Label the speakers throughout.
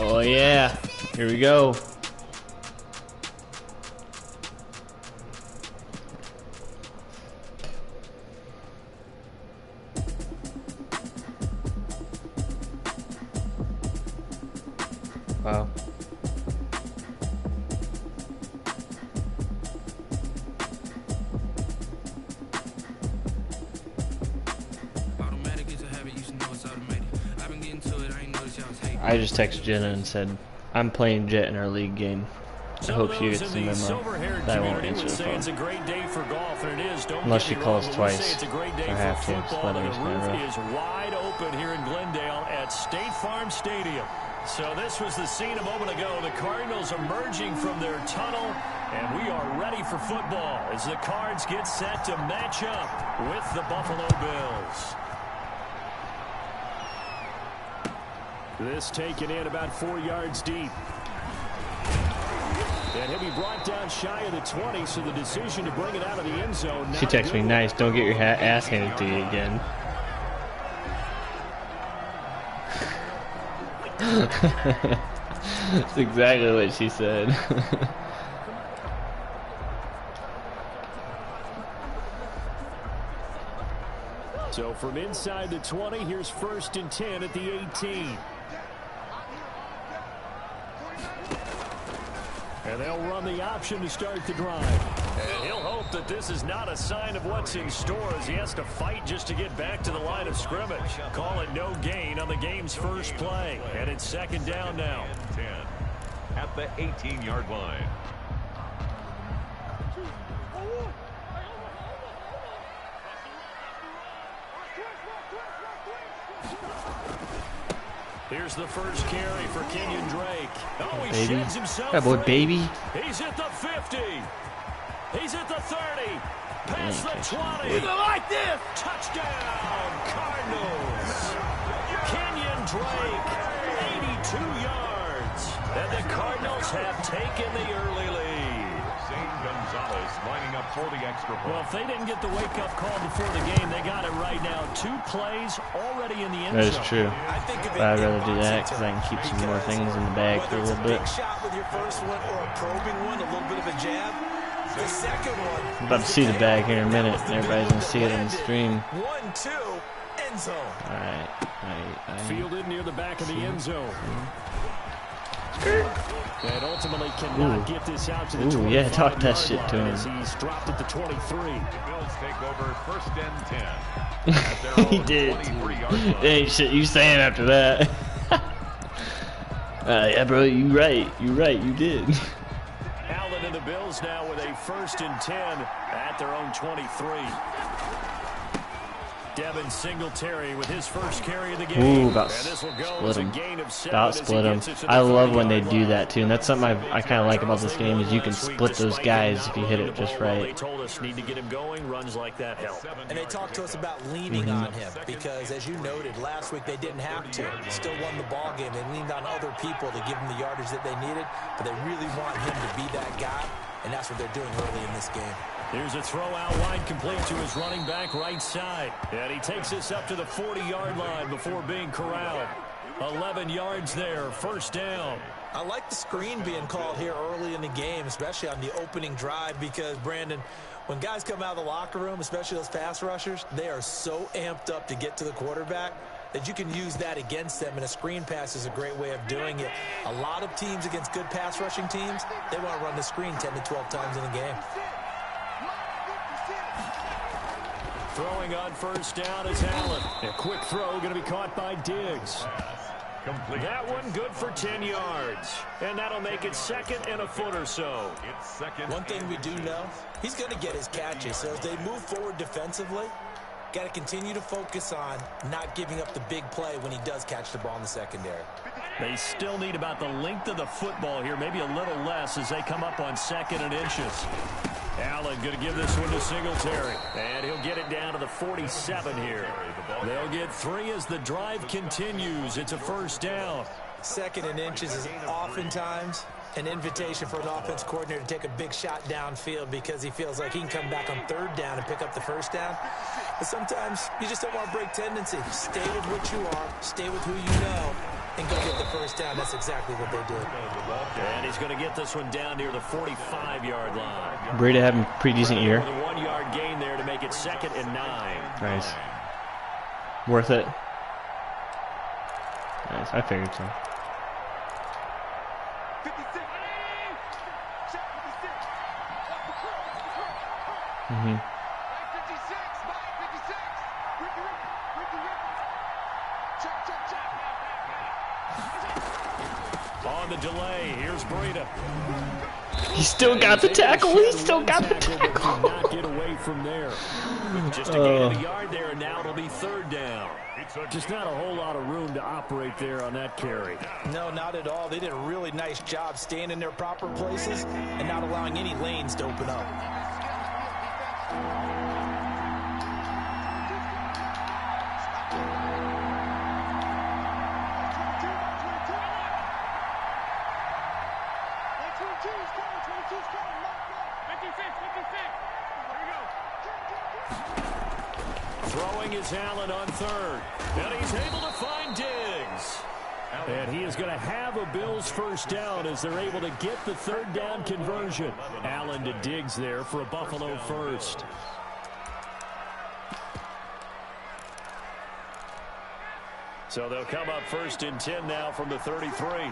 Speaker 1: Oh yeah, here we go. Wow. I just texted Jenna and said, I'm playing Jet in our league game. I hope she gets the memo that I won't answer the phone. Unless she calls twice. I have to. Just let her know.
Speaker 2: Is wide open here in Glendale at State Farm Stadium. So this was the scene a moment ago. The Cardinals emerging from their tunnel, and we are ready for football as the Cards get set to match up with the Buffalo Bills. This taken in about 4 yards deep. And he'll be brought down shy of the 20, so the decision to bring it out of the end zone.
Speaker 1: She texted me, nice, don't get your ass handed to you again. That's exactly what she said.
Speaker 2: So from inside the 20, here's 1st and 10 at the 18. And they'll run the option to start the drive. And he'll hope that this is not a sign of what's in store as he has to fight just to get back to the line of scrimmage. Call it no gain on the game's first play. And it's 2nd down now.
Speaker 3: 10 at the 18-yard line.
Speaker 2: Here's the first carry for Kenyon Drake. Oh, he
Speaker 1: baby.
Speaker 2: sheds himself.
Speaker 1: That boy, baby.
Speaker 2: He's at the 50. He's at the 30. Past the 20.
Speaker 4: He's like this.
Speaker 2: Touchdown, Cardinals. Kenyon Drake, 82 yards. And the Cardinals have taken the early lead.
Speaker 3: Gonzalez lining up for the extra point.
Speaker 2: Well, if they didn't get the wake-up call before the game, they got it right now. 2 plays already in the end zone.
Speaker 1: That is true. But I'd rather do that because I can keep some more things in the bag for a little bit.
Speaker 4: Shot with your first one or a probing one, a little bit of a jab. The second one.
Speaker 1: I'm about to see the bag here in a minute. Everybody's going to see it on the stream.
Speaker 4: 1-2, end zone.
Speaker 1: All right.
Speaker 2: Fielded near the back of the end zone. And ultimately cannot get this out to the 25.
Speaker 1: Yeah, talk that shit to him.
Speaker 2: He's dropped at the 23.
Speaker 3: The Bills take over 1st and 10.
Speaker 1: He did. Hey, shit you saying after that. Yeah, bro, you right. You did.
Speaker 2: Allen and the Bills now with a 1st and 10 at their own 23. Devin Singletary with his first carry of the game.
Speaker 1: Ooh, about split him. About split him. I love when they do that too, and that's something I kind of like about this game is you can split those guys if you hit it just right.
Speaker 2: They told us need to get him going. Runs like that help.
Speaker 4: And they talked to us about leaning on him because, as you noted, last week they didn't have to. Still won the ball game. They leaned on other people to give them the yardage that they needed, but they really want him to be that guy, and that's what they're doing early in this game.
Speaker 2: Here's a throw out wide complete to his running back right side. And he takes this up to the 40-yard line before being corralled. 11 yards there, 1st down.
Speaker 4: I like the screen being called here early in the game, especially on the opening drive, because, Brandon, when guys come out of the locker room, especially those pass rushers, they are so amped up to get to the quarterback that you can use that against them, and a screen pass is a great way of doing it. A lot of teams against good pass rushing teams, they want to run the screen 10 to 12 times in a game.
Speaker 2: Throwing on 1st down is Allen. A quick throw going to be caught by Diggs.
Speaker 3: Complete.
Speaker 2: That one good for 10 yards. And that'll make it 2nd and a foot or so.
Speaker 3: It's 2nd.
Speaker 4: One thing we do know, he's going to get his catches. So as they move forward defensively, got to continue to focus on not giving up the big play when he does catch the ball in the secondary.
Speaker 2: They still need about the length of the football here, maybe a little less as they come up on 2nd and inches. Allen going to give this one to Singletary. And he'll get it down to the 47 here. They'll get 3 as the drive continues. It's a 1st down.
Speaker 4: 2nd and inches is oftentimes an invitation for an offense coordinator to take a big shot downfield because he feels like he can come back on 3rd down and pick up the 1st down. But sometimes you just don't want to break tendency. Stay with what you are. Stay with who you know. and go get the first down. That's exactly what they did.
Speaker 2: And he's going to get this one down near the 45-yard line.
Speaker 1: Breida having a pretty decent year.
Speaker 2: With a 1-yard gain there to make it 2nd and 9.
Speaker 1: Nice. Worth it. Nice. I figured so.
Speaker 2: On the delay, here's Breida.
Speaker 1: He still got the tackle. He still got the tackle.
Speaker 2: Not get away from there. Just a gain of a yard there, and now it'll be 3rd down. Just not a whole lot of room to operate there on that carry.
Speaker 4: No, not at all. They did a really nice job staying in their proper places and not allowing any lanes to open up.
Speaker 2: Throwing is Allen on 3rd. And he's able to find Diggs. And he is going to have a Bills first down as they're able to get the 3rd down conversion. Allen to Diggs there for a Buffalo first. So they'll come up 1st and 10 now from the 33.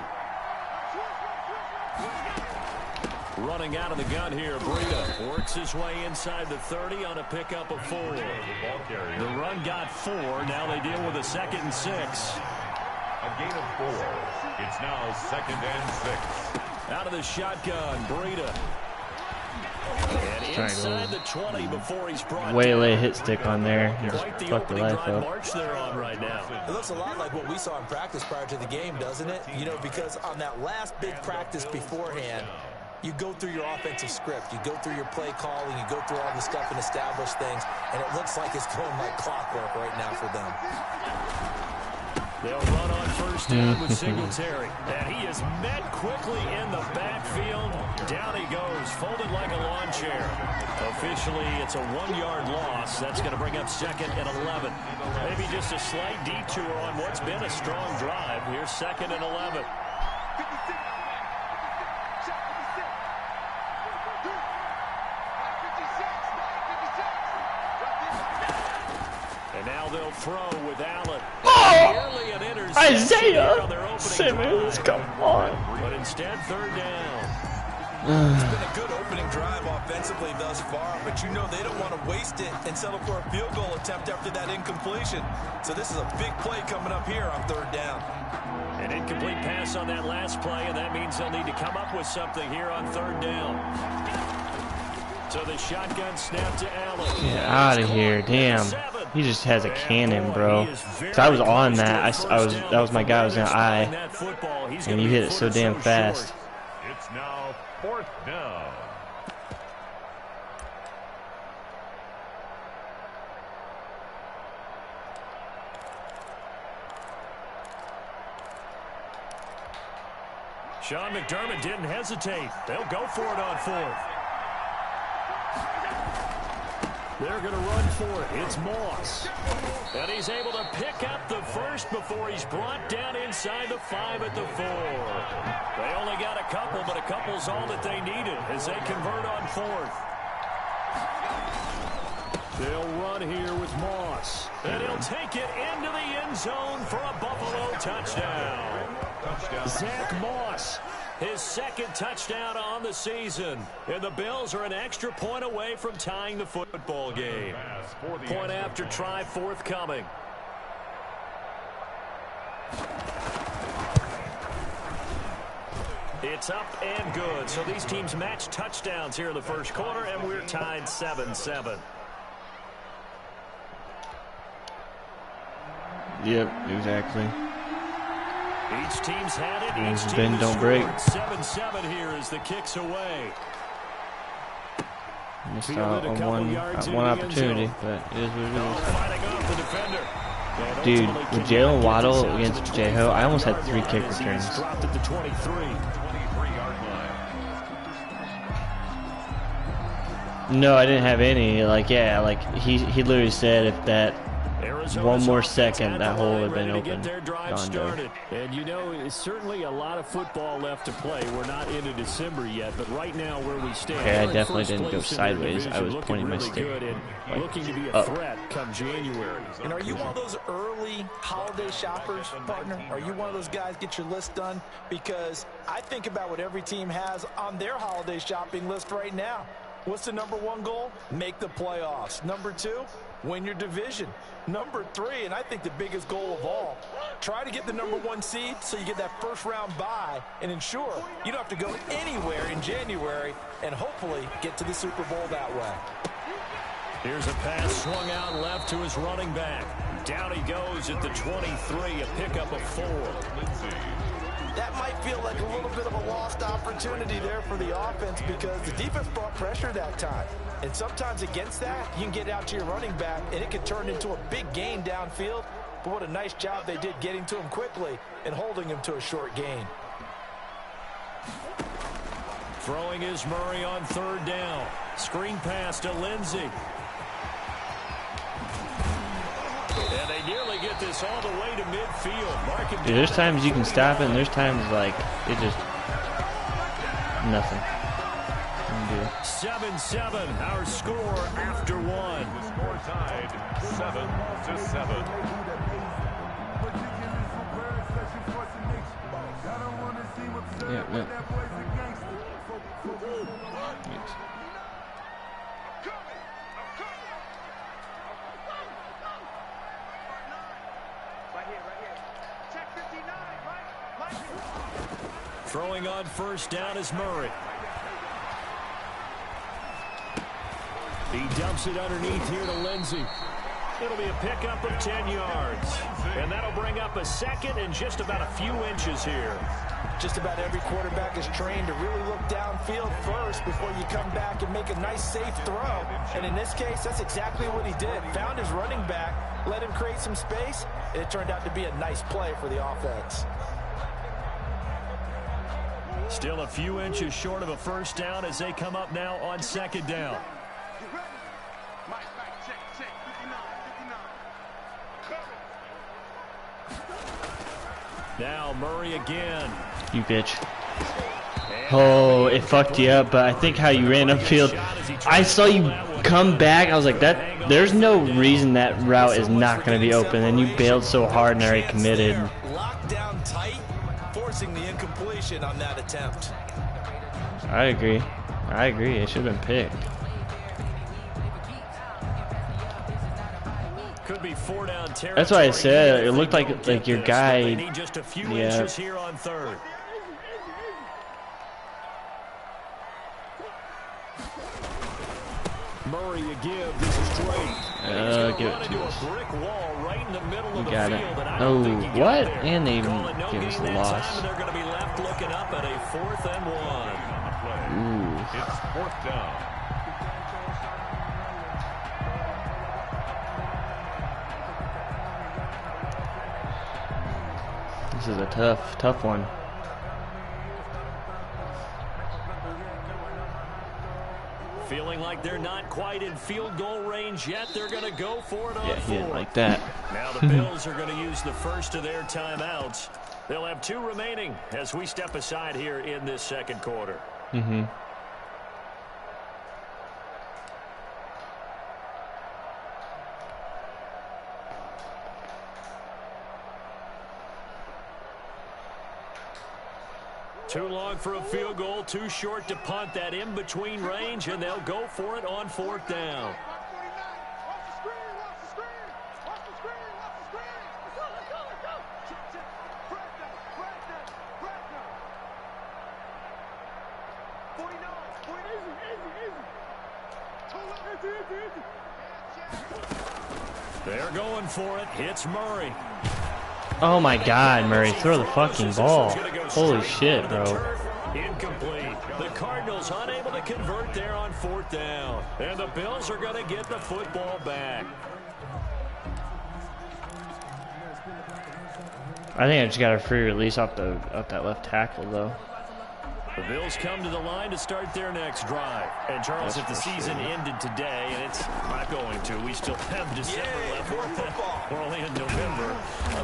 Speaker 2: Running out of the gun here, Breida works his way inside the 30 on a pickup of 4. The run got 4. Now they deal with a 2nd and 6.
Speaker 3: A gain of 4. It's now 2nd and 6.
Speaker 2: Out of the shotgun, Breida. And inside the 20 before he's brought
Speaker 1: Waylay hit stick on there. He just
Speaker 2: quite the
Speaker 1: fucked the
Speaker 2: opening
Speaker 1: life
Speaker 2: drive
Speaker 1: up.
Speaker 2: march they're on right now.
Speaker 4: It looks a lot like what we saw in practice prior to the game, doesn't it? You know, because on that last big practice beforehand, you go through your offensive script, you go through your play calling, you go through all the stuff and establish things, and it looks like it's going like clockwork right now for them.
Speaker 2: They'll run on 1st down with Singletary. And he is met quickly in the backfield. Down he goes, folded like a lawn chair. Officially, it's a 1-yard loss. That's going to bring up 2nd and 11. Maybe just a slight detour on what's been a strong drive. Here's 2nd and 11. And now they'll throw with Allen.
Speaker 1: Isaiah Simmons, come on.
Speaker 2: But instead, 3rd down.
Speaker 4: It's been a good opening drive offensively thus far, but you know they don't want to waste it and settle for a field goal attempt after that incompletion. So this is a big play coming up here on 3rd down.
Speaker 2: An incomplete pass on that last play, and that means they'll need to come up with something here on 3rd down. So the shotgun snap to Allen.
Speaker 1: Get out of here, damn. He just has a cannon, bro. So I was on that. That was my guy. I was in the eye, and you hit it so damn fast.
Speaker 3: It's now 4th down.
Speaker 2: Sean McDermott didn't hesitate. They'll go for it on 4th. They're going to run for it. It's Moss. And he's able to pick up the first before he's brought down inside the 5 at the 4. They only got a couple, but a couple's all that they needed as they convert on 4th. They'll run here with Moss. And he'll take it into the end zone for a Buffalo touchdown. Zach Moss, his 2nd touchdown on the season. And the Bills are an extra point away from tying the football game. Point after try forthcoming. It's up and good. So these teams match touchdowns here in the first quarter, and we're tied 7-7.
Speaker 1: Yep, exactly.
Speaker 2: Each team's had it. Each team
Speaker 1: Bend don't break.
Speaker 2: 7-7 here as the kick's away.
Speaker 1: Missed out on one opportunity, but it is what it is. Dude, with Jalen Waddle against J-Ho, I almost had 3 kick returns.
Speaker 2: Dropped at the 23.
Speaker 3: 23-yard line.
Speaker 1: No, I didn't have any. Like, yeah, like he literally said if that one more second, that hole would have been open. Gone.
Speaker 2: And you know, it's certainly a lot of football left to play. We're not into December yet, but right now where we stand.
Speaker 1: Okay, I definitely didn't go sideways. I was pointing my stick
Speaker 2: like looking to be a threat come January.
Speaker 4: And are you one of those early holiday shoppers, partner? Are you one of those guys get your list done? Because I think about what every team has on their holiday shopping list right now. What's the #1 goal? Make the playoffs. #2, win your division. #3, and I think the biggest goal of all, try to get the #1 seed so you get that first-round bye and ensure you don't have to go anywhere in January and hopefully get to the Super Bowl that way.
Speaker 2: Here's a pass swung out left to his running back. Down he goes at the 23, a pickup of 4.
Speaker 4: That might feel like a little bit of a lost opportunity there for the offense because the defense brought pressure that time. And sometimes against that, you can get out to your running back, and it can turn into a big gain downfield. But what a nice job they did getting to him quickly and holding him to a short gain.
Speaker 2: Throwing is Murray on 3rd down. Screen pass to Lindsey. And they nearly get this all the way to midfield.
Speaker 1: Dude, there's times you can stop it, and there's times like it just nothing.
Speaker 2: 7-7, our score after 1.
Speaker 3: The score tied 7-7.
Speaker 1: Yeah.
Speaker 2: Throwing on 1st down is Murray. He dumps it underneath here to Lindsey. It'll be a pickup of 10 yards. And that'll bring up a 2nd and just about a few inches here.
Speaker 4: Just about every quarterback is trained to really look downfield first before you come back and make a nice, safe throw. And in this case, that's exactly what he did. Found his running back, let him create some space, and it turned out to be a nice play for the offense.
Speaker 2: Still a few inches short of a 1st down as they come up now on 2nd down. Now Murray again.
Speaker 1: You bitch. Oh, it fucked you up, but I think how you ran upfield, I saw you come back, I was like, there's no reason that route is not going to be open, and you bailed so hard and already committed.
Speaker 4: Locked down tight, forcing the incompletion on that attempt.
Speaker 1: I agree. It should have been picked.
Speaker 2: Could be 4 down territory.
Speaker 1: That's why I said it looked like your guy.
Speaker 2: They need just a few inches here on 3rd. Murray a give. This is straight.
Speaker 1: Give it to us.
Speaker 2: Brick wall right in the middle of the
Speaker 1: Got it.
Speaker 2: field, and
Speaker 1: Oh, what?
Speaker 2: There.
Speaker 1: And they even
Speaker 2: No
Speaker 1: give us
Speaker 2: gain
Speaker 1: the
Speaker 2: that
Speaker 1: loss.
Speaker 2: time, they're going to be left looking up at a 4th and 1.
Speaker 1: Ooh.
Speaker 3: It's 4th down.
Speaker 1: This is a tough one.
Speaker 2: Feeling like they're not quite in field goal range yet. They're going to go for it on 4th.
Speaker 1: Yeah, he didn't like that.
Speaker 2: Now the Bills are going to use the first of their timeouts. They'll have 2 remaining as we step aside here in this 2nd quarter.
Speaker 1: Mm-hmm.
Speaker 2: Too long for a field goal, too short to punt. That in-between range, and they'll go for it on 4th down. They're going for it. Hits Murray.
Speaker 1: Oh my God, Murray, throw the fucking ball. Holy shit, bro.
Speaker 2: Incomplete. The Cardinals unable to convert there on 4th down. And the Bills are going to get the football back.
Speaker 1: I think I just got a free release off that left tackle though.
Speaker 2: The Bills come to the line to start their next drive. And Charles, if the season ended today, and it's not going to, we still have December left. We're only in November.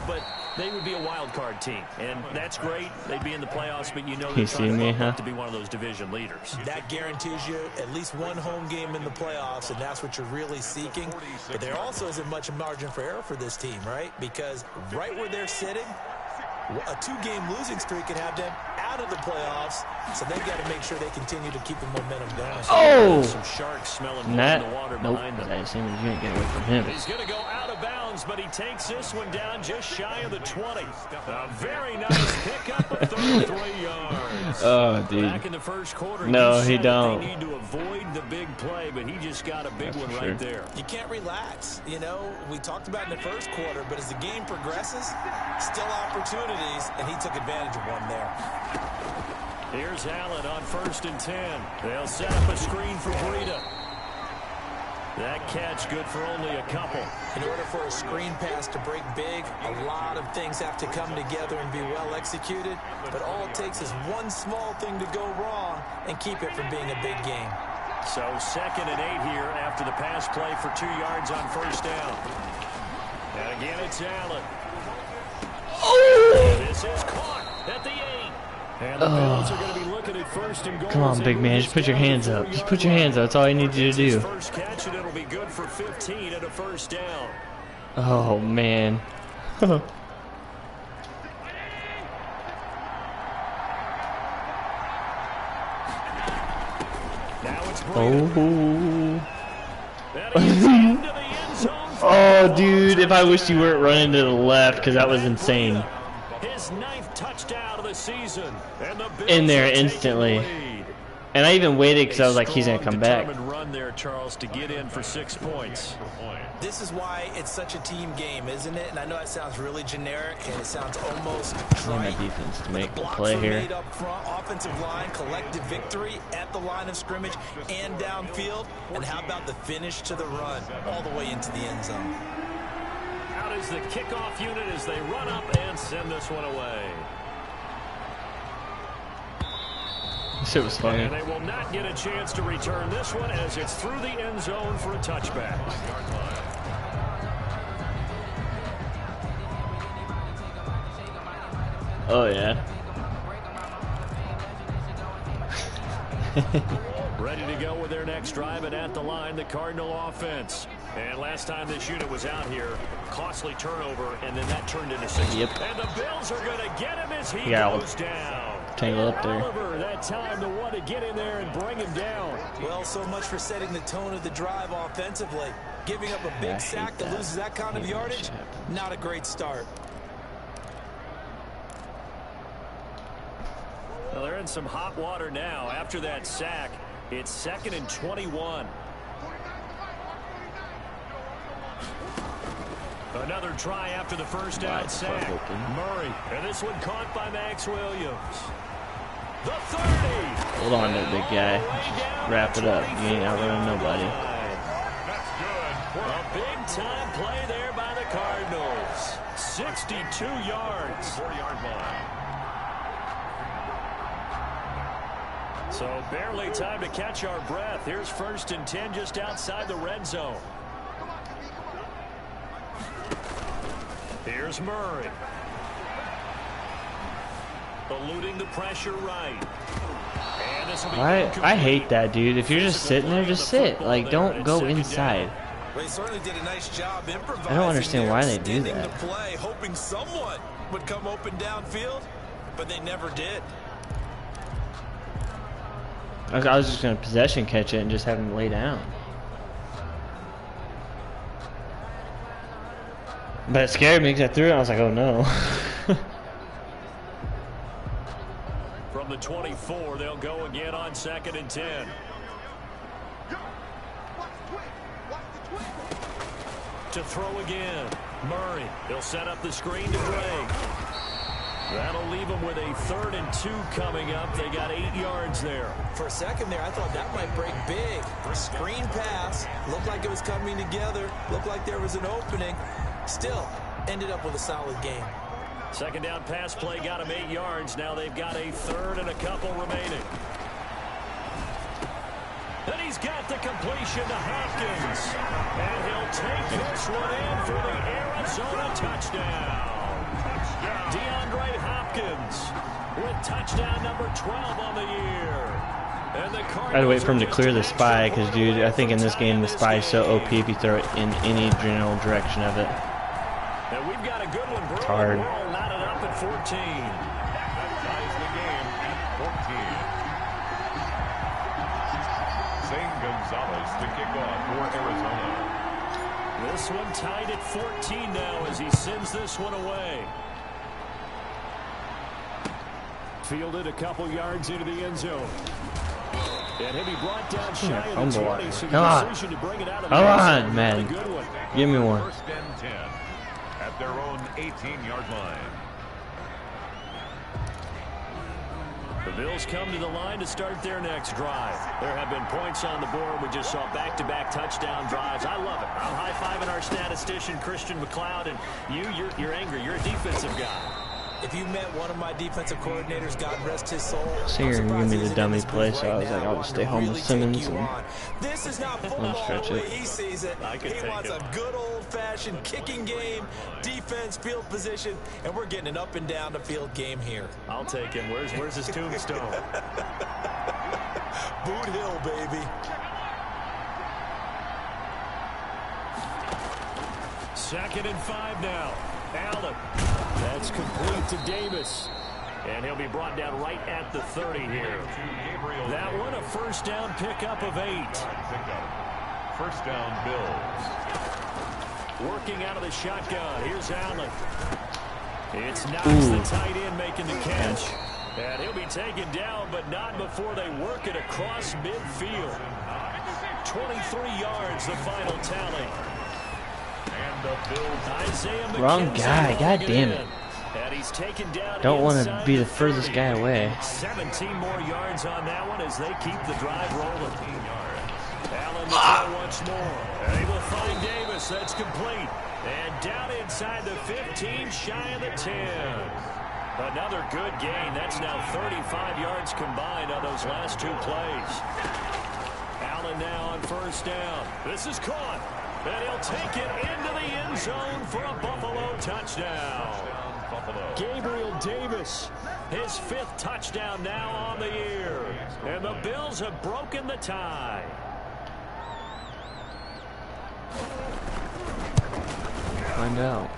Speaker 2: But they would be a wild card team. And that's great. They'd be in the playoffs, but you know they're trying to be one of those division leaders.
Speaker 4: That guarantees you at least one home game in the playoffs, and that's what you're really seeking. But there also isn't much margin for error for this team, right? Because right where they're sitting, a two-game losing streak could have them out of the playoffs, so they've got to make sure they continue to keep the momentum going.
Speaker 1: Oh!
Speaker 2: Some sharks smelling in the water behind them.
Speaker 1: That seems you ain't get away from him.
Speaker 2: He's going to go out of bounds, but he takes this one down just shy of the 20. A very nice pickup of 33 yards.
Speaker 1: Oh, dude.
Speaker 2: Back in the first quarter,
Speaker 1: no, he don't.
Speaker 2: They need to avoid the big play, but he just got a big one right there.
Speaker 4: You can't relax. You know, we talked about in the first quarter, but as the game progresses, still opportunities, and he took advantage of one there.
Speaker 2: Here's Allen on 1st and 10. They'll set up a screen for Breida. That catch good for only a couple.
Speaker 4: In order for a screen pass to break big, a lot of things have to come together and be well executed. But all it takes is one small thing to go wrong and keep it from being a big game.
Speaker 2: So 2nd and 8 here after the pass play for 2 yards on 1st down. And again, it's Allen.
Speaker 1: Oh!
Speaker 2: This is caught at the 8. And the Bills are going to be looking at 1st and goal.
Speaker 1: Come on, big man. Just put your hands up. Just put your hands up. That's all I need you to do.
Speaker 2: First catch, and it'll be good for 15 and a 1st down.
Speaker 1: Oh, man.
Speaker 2: Now it's
Speaker 1: Oh.
Speaker 2: Oh,
Speaker 1: dude. If I wish you weren't running to the left, because that was insane.
Speaker 2: His 9th touchdown of the season. And the Bills
Speaker 1: in there instantly. And I even waited because I was like, he's going to come back.
Speaker 2: Run there, Charles, to get in for 6 points.
Speaker 4: This is why it's such a team game, isn't it? And I know that sounds really generic and it sounds almost
Speaker 1: My defense to make the play here.
Speaker 4: Made up front, offensive line, collective victory at the line of scrimmage and downfield. And how about the finish to the run all the way into the end zone?
Speaker 2: Out is the kickoff unit as they run up and send this one away.
Speaker 1: This shit was funny.
Speaker 2: And they will not get a chance to return this one as it's through the end zone for a touchback.
Speaker 1: Oh, yeah.
Speaker 2: Ready to go with their next drive, and at the line, the Cardinal offense. And last time this unit was out here, costly turnover, and then that turned into 6.
Speaker 1: Yep.
Speaker 2: And the Bills are going to get him as he goes down.
Speaker 1: Tangle up there.
Speaker 2: Oliver, that time the one to get in there and bring him down.
Speaker 4: Well, so much for setting the tone of the drive offensively. Giving up a big sack that loses that kind of yardage, not a great start.
Speaker 2: Well, they're in some hot water now. After that sack, it's 2nd and 21. Another try after the first down sack. Murray, and this one caught by Max Williams. The 30.
Speaker 1: Hold on there, big guy. Just wrap it up. You ain't outrunning nobody.
Speaker 3: That's good.
Speaker 2: A big-time play there by the Cardinals. 62 yards.
Speaker 3: 40-yard line.
Speaker 2: So barely time to catch our breath. Here's 1st and 10 just outside the red zone. Here's Murray. Eluding the pressure right. And this will be
Speaker 1: I hate that, dude. If you're just sitting there, just sit. Like, don't go inside.
Speaker 4: Well, he certainly did a nice job improvising.
Speaker 1: I don't understand why they do
Speaker 4: there,
Speaker 1: that.
Speaker 4: extending the play, hoping someone would come open downfield, but they never did.
Speaker 1: I was just going to possession catch it and just have him lay down. But it scared me because I threw it and I was like, oh no.
Speaker 2: From the 24, they'll go again on 2nd and 10. To throw again. Murray. He'll set up the screen to break. That'll leave them with a 3rd and 2 coming up. They got 8 yards there.
Speaker 4: For a second there, I thought that might break big. Screen pass. Looked like it was coming together. Looked like there was an opening. Still, ended up with a solid game.
Speaker 2: Second down pass play got him 8 yards. Now they've got a third and a couple remaining. And he's got the completion to Hopkins. And he'll take this one in for the Arizona touchdown. DeAndre Hopkins with touchdown number 12 on the year. And the
Speaker 1: I had to wait for him to clear the spy because, dude, I think in this game the spy is so OP if you throw it in any general direction of it.
Speaker 2: And we've got a good one, bro.
Speaker 1: It's hard.
Speaker 2: We're all knotted up at 14.
Speaker 3: That ties the game at 14. Zane Gonzalez to kick off for Arizona.
Speaker 2: This one tied at 14 now as he sends this one away. Fielded a couple yards into the end zone. And he'll be brought down shy of the 20, so the decision to bring it out of the
Speaker 1: Come on, man. Give me one.
Speaker 3: First and 10 at their own 18-yard line.
Speaker 2: The Bills come to the line to start their next drive. There have been points on the board. We just saw back-to-back touchdown drives. I love it. I'm high-fiving our statistician, Christian McLeod, and you're angry. You're a defensive guy.
Speaker 4: If you met one of my defensive coordinators, God rest his soul.
Speaker 1: So you're going to give me the dummy play, so I was like, I'll just stay home with Simmons. And
Speaker 4: this is not football the way he sees it. He wants a good old-fashioned kicking game, defense, field position, and we're getting an up-and-down-the-field game here.
Speaker 2: I'll take him. Where's his tombstone?
Speaker 4: Boot Hill, baby.
Speaker 2: Second and 5 now. Allen. That's complete to Davis. And he'll be brought down right at the 30 here. That one a first down pickup of 8.
Speaker 3: First down, Bills.
Speaker 2: Working out of the shotgun. Here's Allen. It's Knox, the tight end, making the catch. And he'll be taken down, but not before they work it across midfield. 23 yards, the final tally.
Speaker 1: Wrong guy. God damn it. Don't want to be the furthest guy away.
Speaker 2: 17 more yards on that one as they keep the drive rolling. Allen to throw once more. And he will find Davis. That's complete. And down inside the 15, shy of the 10. Another good gain. That's now 35 yards combined on those last 2 plays. Allen now on first down. This is caught. And he'll take it into the end zone for a Buffalo touchdown. Gabriel Davis, his 5th touchdown now on the year. And the Bills have broken the tie.
Speaker 1: Find out.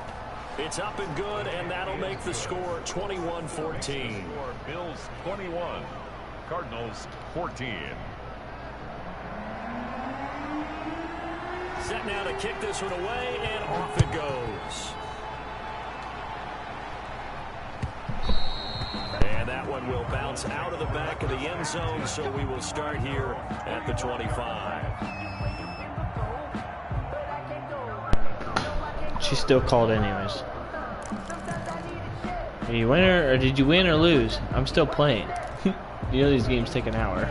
Speaker 2: It's up and good, and that'll make the score 21-14.
Speaker 3: Bills 21, Cardinals 14.
Speaker 2: Set now to kick this one away, and off it goes. And that one will bounce out of the back of the end zone, so we will start here at the 25.
Speaker 1: She's still called anyways. Did you win or did you win or lose? I'm still playing. You know these games take an hour.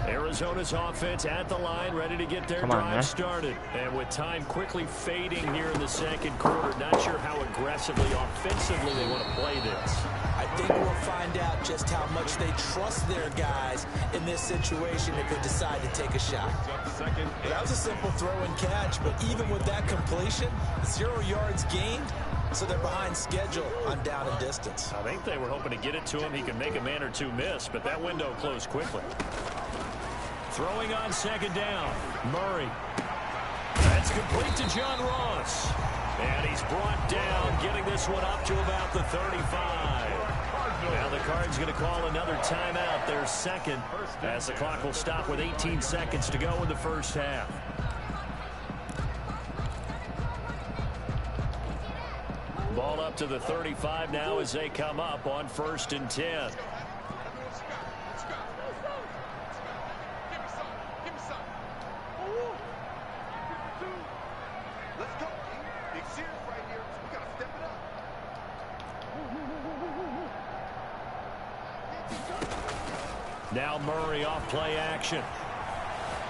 Speaker 2: Arizona's offense at the line, ready to get their drive started. And with time quickly fading here in the second quarter, not sure how aggressively, offensively they want to play this.
Speaker 4: I think we'll find out just how much they trust their guys in this situation if they decide to take a shot. That was a simple throw and catch, but even with that completion, 0 yards gained, so they're behind schedule on down and distance.
Speaker 2: I think they were hoping to get it to him. He could make a man or two miss, but that window closed quickly. Throwing on second down, Murray. That's complete to John Ross. And he's brought down, getting this one up to about the 35. Now the Cards going to call another timeout, their second, as the clock will stop with 18 seconds to go in the first half. Ball up to the 35 now as they come up on 1st and 10. Now Murray off play action.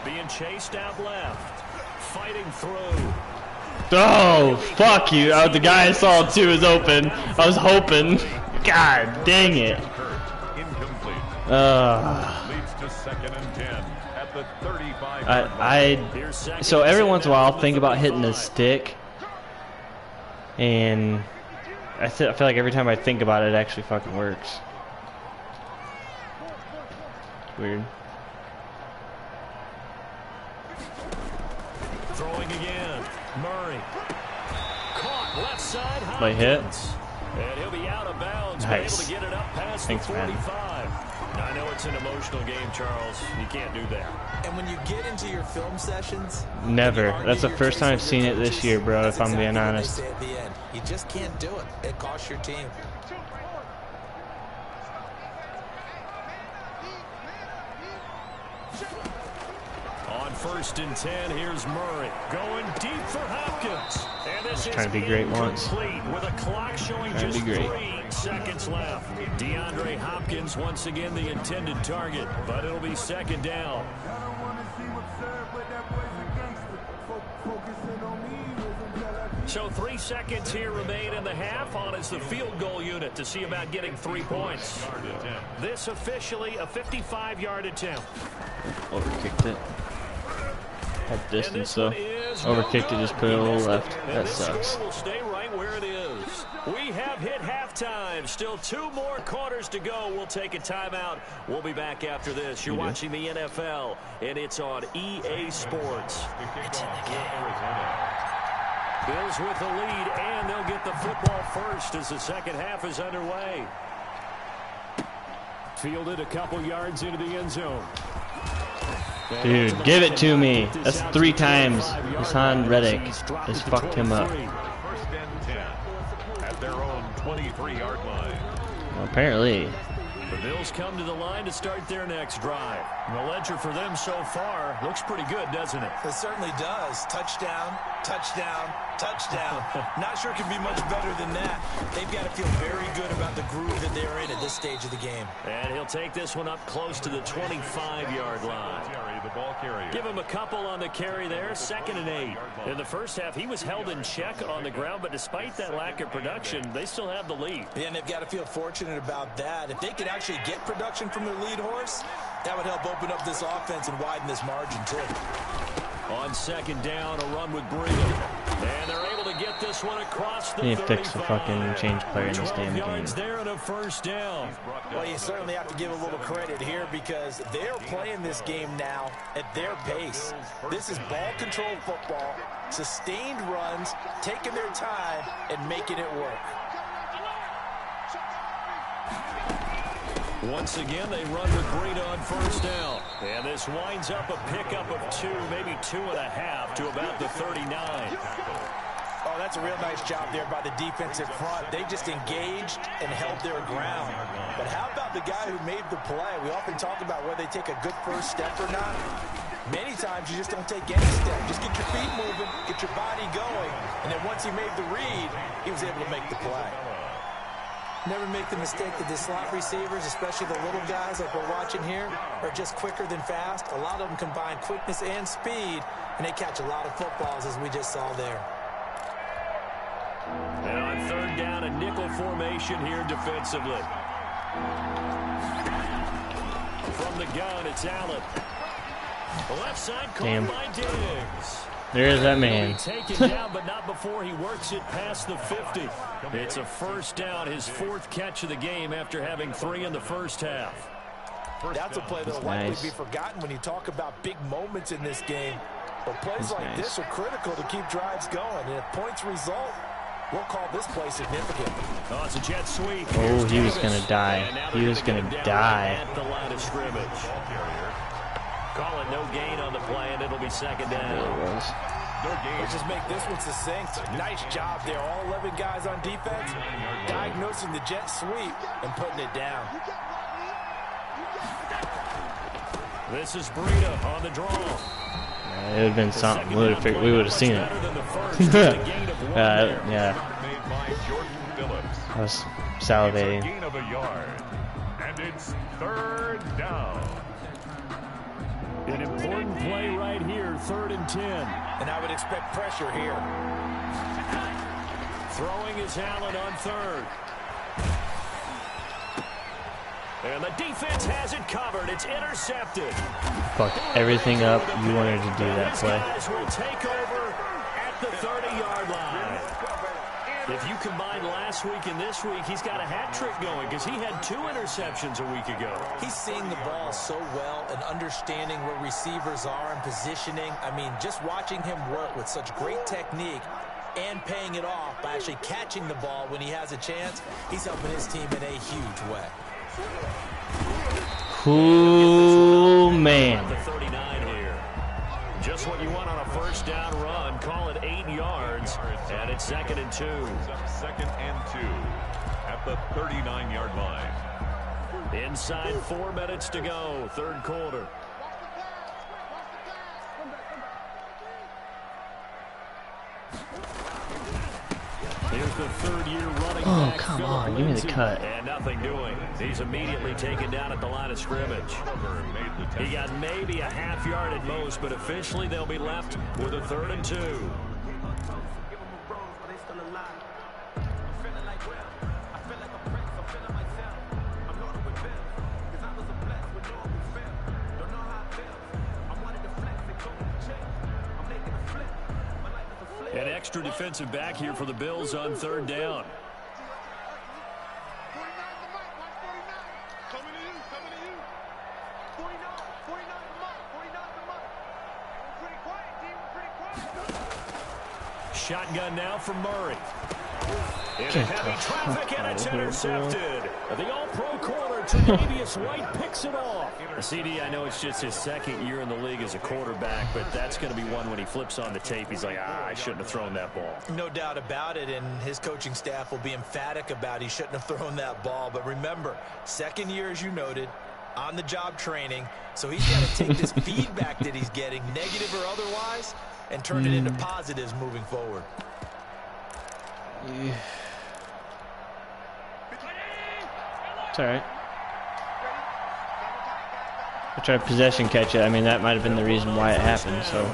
Speaker 2: Being chased out left. Fighting through.
Speaker 1: Oh, fuck you. The guy I saw too is open. I was hoping. God dang it.
Speaker 3: Leads to second and 10 at the 35.
Speaker 1: So every once in a while I'll think about hitting the stick, and I feel like every time I think about it, it actually fucking works. It's weird.
Speaker 2: Throwing again. Murray. Caught left side.
Speaker 1: By hit.
Speaker 2: And he'll be out of bounds.
Speaker 1: Nice.
Speaker 2: Able to get it up past the 45. I know it's an emotional game, Charles. You can't do that.
Speaker 4: And when you get into your film sessions,
Speaker 1: Never. That's the first time I've seen it this year, bro, if I'm being honest.
Speaker 4: At the end. You just can't do it. It costs your team.
Speaker 2: On 1st and 10, here's Murray going deep for Hopkins. And this is
Speaker 1: trying to be great once.
Speaker 2: With a clock showing just 3 seconds left. DeAndre Hopkins once again the intended target, but it'll be second down. So 3 seconds here remain in the half. On is the field goal unit to see about getting 3 points. This officially a 55-yard attempt.
Speaker 1: Overkicked it. That distance though. Overkicked it, just put it a little left. That sucks.
Speaker 2: Will stay right where it is. We have hit halftime. Still 2 more quarters to go. We'll take a timeout. We'll be back after this. You're watching the NFL, and it's on EA Sports. It's in the game. Bills with the lead, and they'll get the football first as the second half is underway. Fielded a couple yards into the end zone.
Speaker 1: Dude, give it to me. That's 3 times Hassan Reddick has fucked him up.
Speaker 3: 1st and 10 at their own 23-yard line.
Speaker 1: Well, apparently.
Speaker 2: The Bills come to the line to start their next drive. The ledger for them so far looks pretty good, doesn't it?
Speaker 4: It certainly does. Touchdown, touchdown, touchdown. Not sure it can be much better than that. They've got to feel very good about the groove that they're in at this stage of the game.
Speaker 2: And he'll take this one up close to the 25-yard line. Give him a couple on the carry there, 2nd and 8. In the first half, he was held in check on the ground, but despite that lack of production, they still have the lead.
Speaker 4: Yeah, and they've got to feel fortunate about that. If they could actually get production from their lead horse, that would help open up this offense and widen this margin, too.
Speaker 2: On 2nd down, a run with Breeden. And they're able to get this one across the 35.
Speaker 1: You need to fix the fucking change player in this damn game.
Speaker 2: There and a 1st down.
Speaker 4: Well, you certainly have to give a little credit here because they're playing this game now at their pace. This is ball-controlled football, sustained runs, taking their time, and making it work.
Speaker 2: Once again, they run with Breeden on 1st down. And this winds up a pickup of 2, maybe 2.5 to about the 39.
Speaker 4: Oh, that's a real nice job there by the defensive front. They just engaged and held their ground. But how about the guy who made the play? We often talk about whether they take a good first step or not. Many times you just don't take any step. Just get your feet moving, get your body going. And then once he made the read, he was able to make the play. Never make the mistake that the slot receivers, especially the little guys like we're watching here, are just quicker than fast. A lot of them combine quickness and speed, and they catch a lot of footballs, as we just saw there.
Speaker 2: And on 3rd down, a nickel formation here defensively. From the gun, it's Allen. The left side caught by Diggs.
Speaker 1: There's that man.
Speaker 2: Taken down, but not before he works it past the 50. It's a 1st down, his 4th catch of the game after having 3 in the first half.
Speaker 4: That's a play that will likely be forgotten when you talk about big moments in this game. But plays like this are critical to keep drives going. And if points result, we'll call this play significant.
Speaker 2: Oh, it's a jet sweep.
Speaker 1: Oh, he was going to die. He was going to die.
Speaker 2: At the line of scrimmage. Call it no gain on the play, and it'll be 2nd down.
Speaker 1: It was.
Speaker 4: Let's just make this one succinct. Nice job there. All 11 guys on defense diagnosing the jet sweep and putting it down.
Speaker 2: This is Breeden on the draw.
Speaker 1: It would have been something. We would have seen it. Yeah. I was salivating.
Speaker 3: Gain of a yard. And it's 3rd down.
Speaker 2: An important play right here, 3rd and 10.
Speaker 4: And I would expect pressure here.
Speaker 2: Throwing is Allen on 3rd. And the defense has it covered. It's intercepted.
Speaker 1: Fucked everything up. You wanted to do that play.
Speaker 2: These guys will take over at the 30-yard line. If you combine last week and this week, he's got a hat trick going because he had 2 interceptions a week ago.
Speaker 4: He's seeing the ball so well and understanding where receivers are and positioning. I mean, just watching him work with such great technique and paying it off by actually catching the ball when he has a chance, he's helping his team in a huge way.
Speaker 1: Cool man.
Speaker 2: The 39 here. Just what you want on a first down run. Call it 8 yards, and it's 2nd and 2.
Speaker 3: 2nd and 2 at the 39-yard line.
Speaker 2: Inside 4 minutes to go, 3rd quarter. Here's the 3rd-year running back.
Speaker 1: Come on, give me the cut.
Speaker 2: And nothing doing. He's immediately taken down at the line of scrimmage. He got maybe a half yard at most, but officially they'll be left with a 3rd and 2. An extra defensive back here for the Bills on 3rd down. Shotgun now from Murray. In heavy traffic, and it's intercepted. The all-pro corner, Tre'Davious White, picks it off. CD, I know it's just his 2nd year in the league as a quarterback, but that's going to be one when he flips on the tape. He's like, I shouldn't have thrown that ball.
Speaker 4: No doubt about it, and his coaching staff will be emphatic about he shouldn't have thrown that ball. But remember, 2nd year, as you noted, on-the-job training, so he's got to take this feedback that he's getting, negative or otherwise, and turn it into positives moving forward.
Speaker 1: Yeah. It's all right. I tried to possession catch it. I mean, that might have been the reason why it happened. So,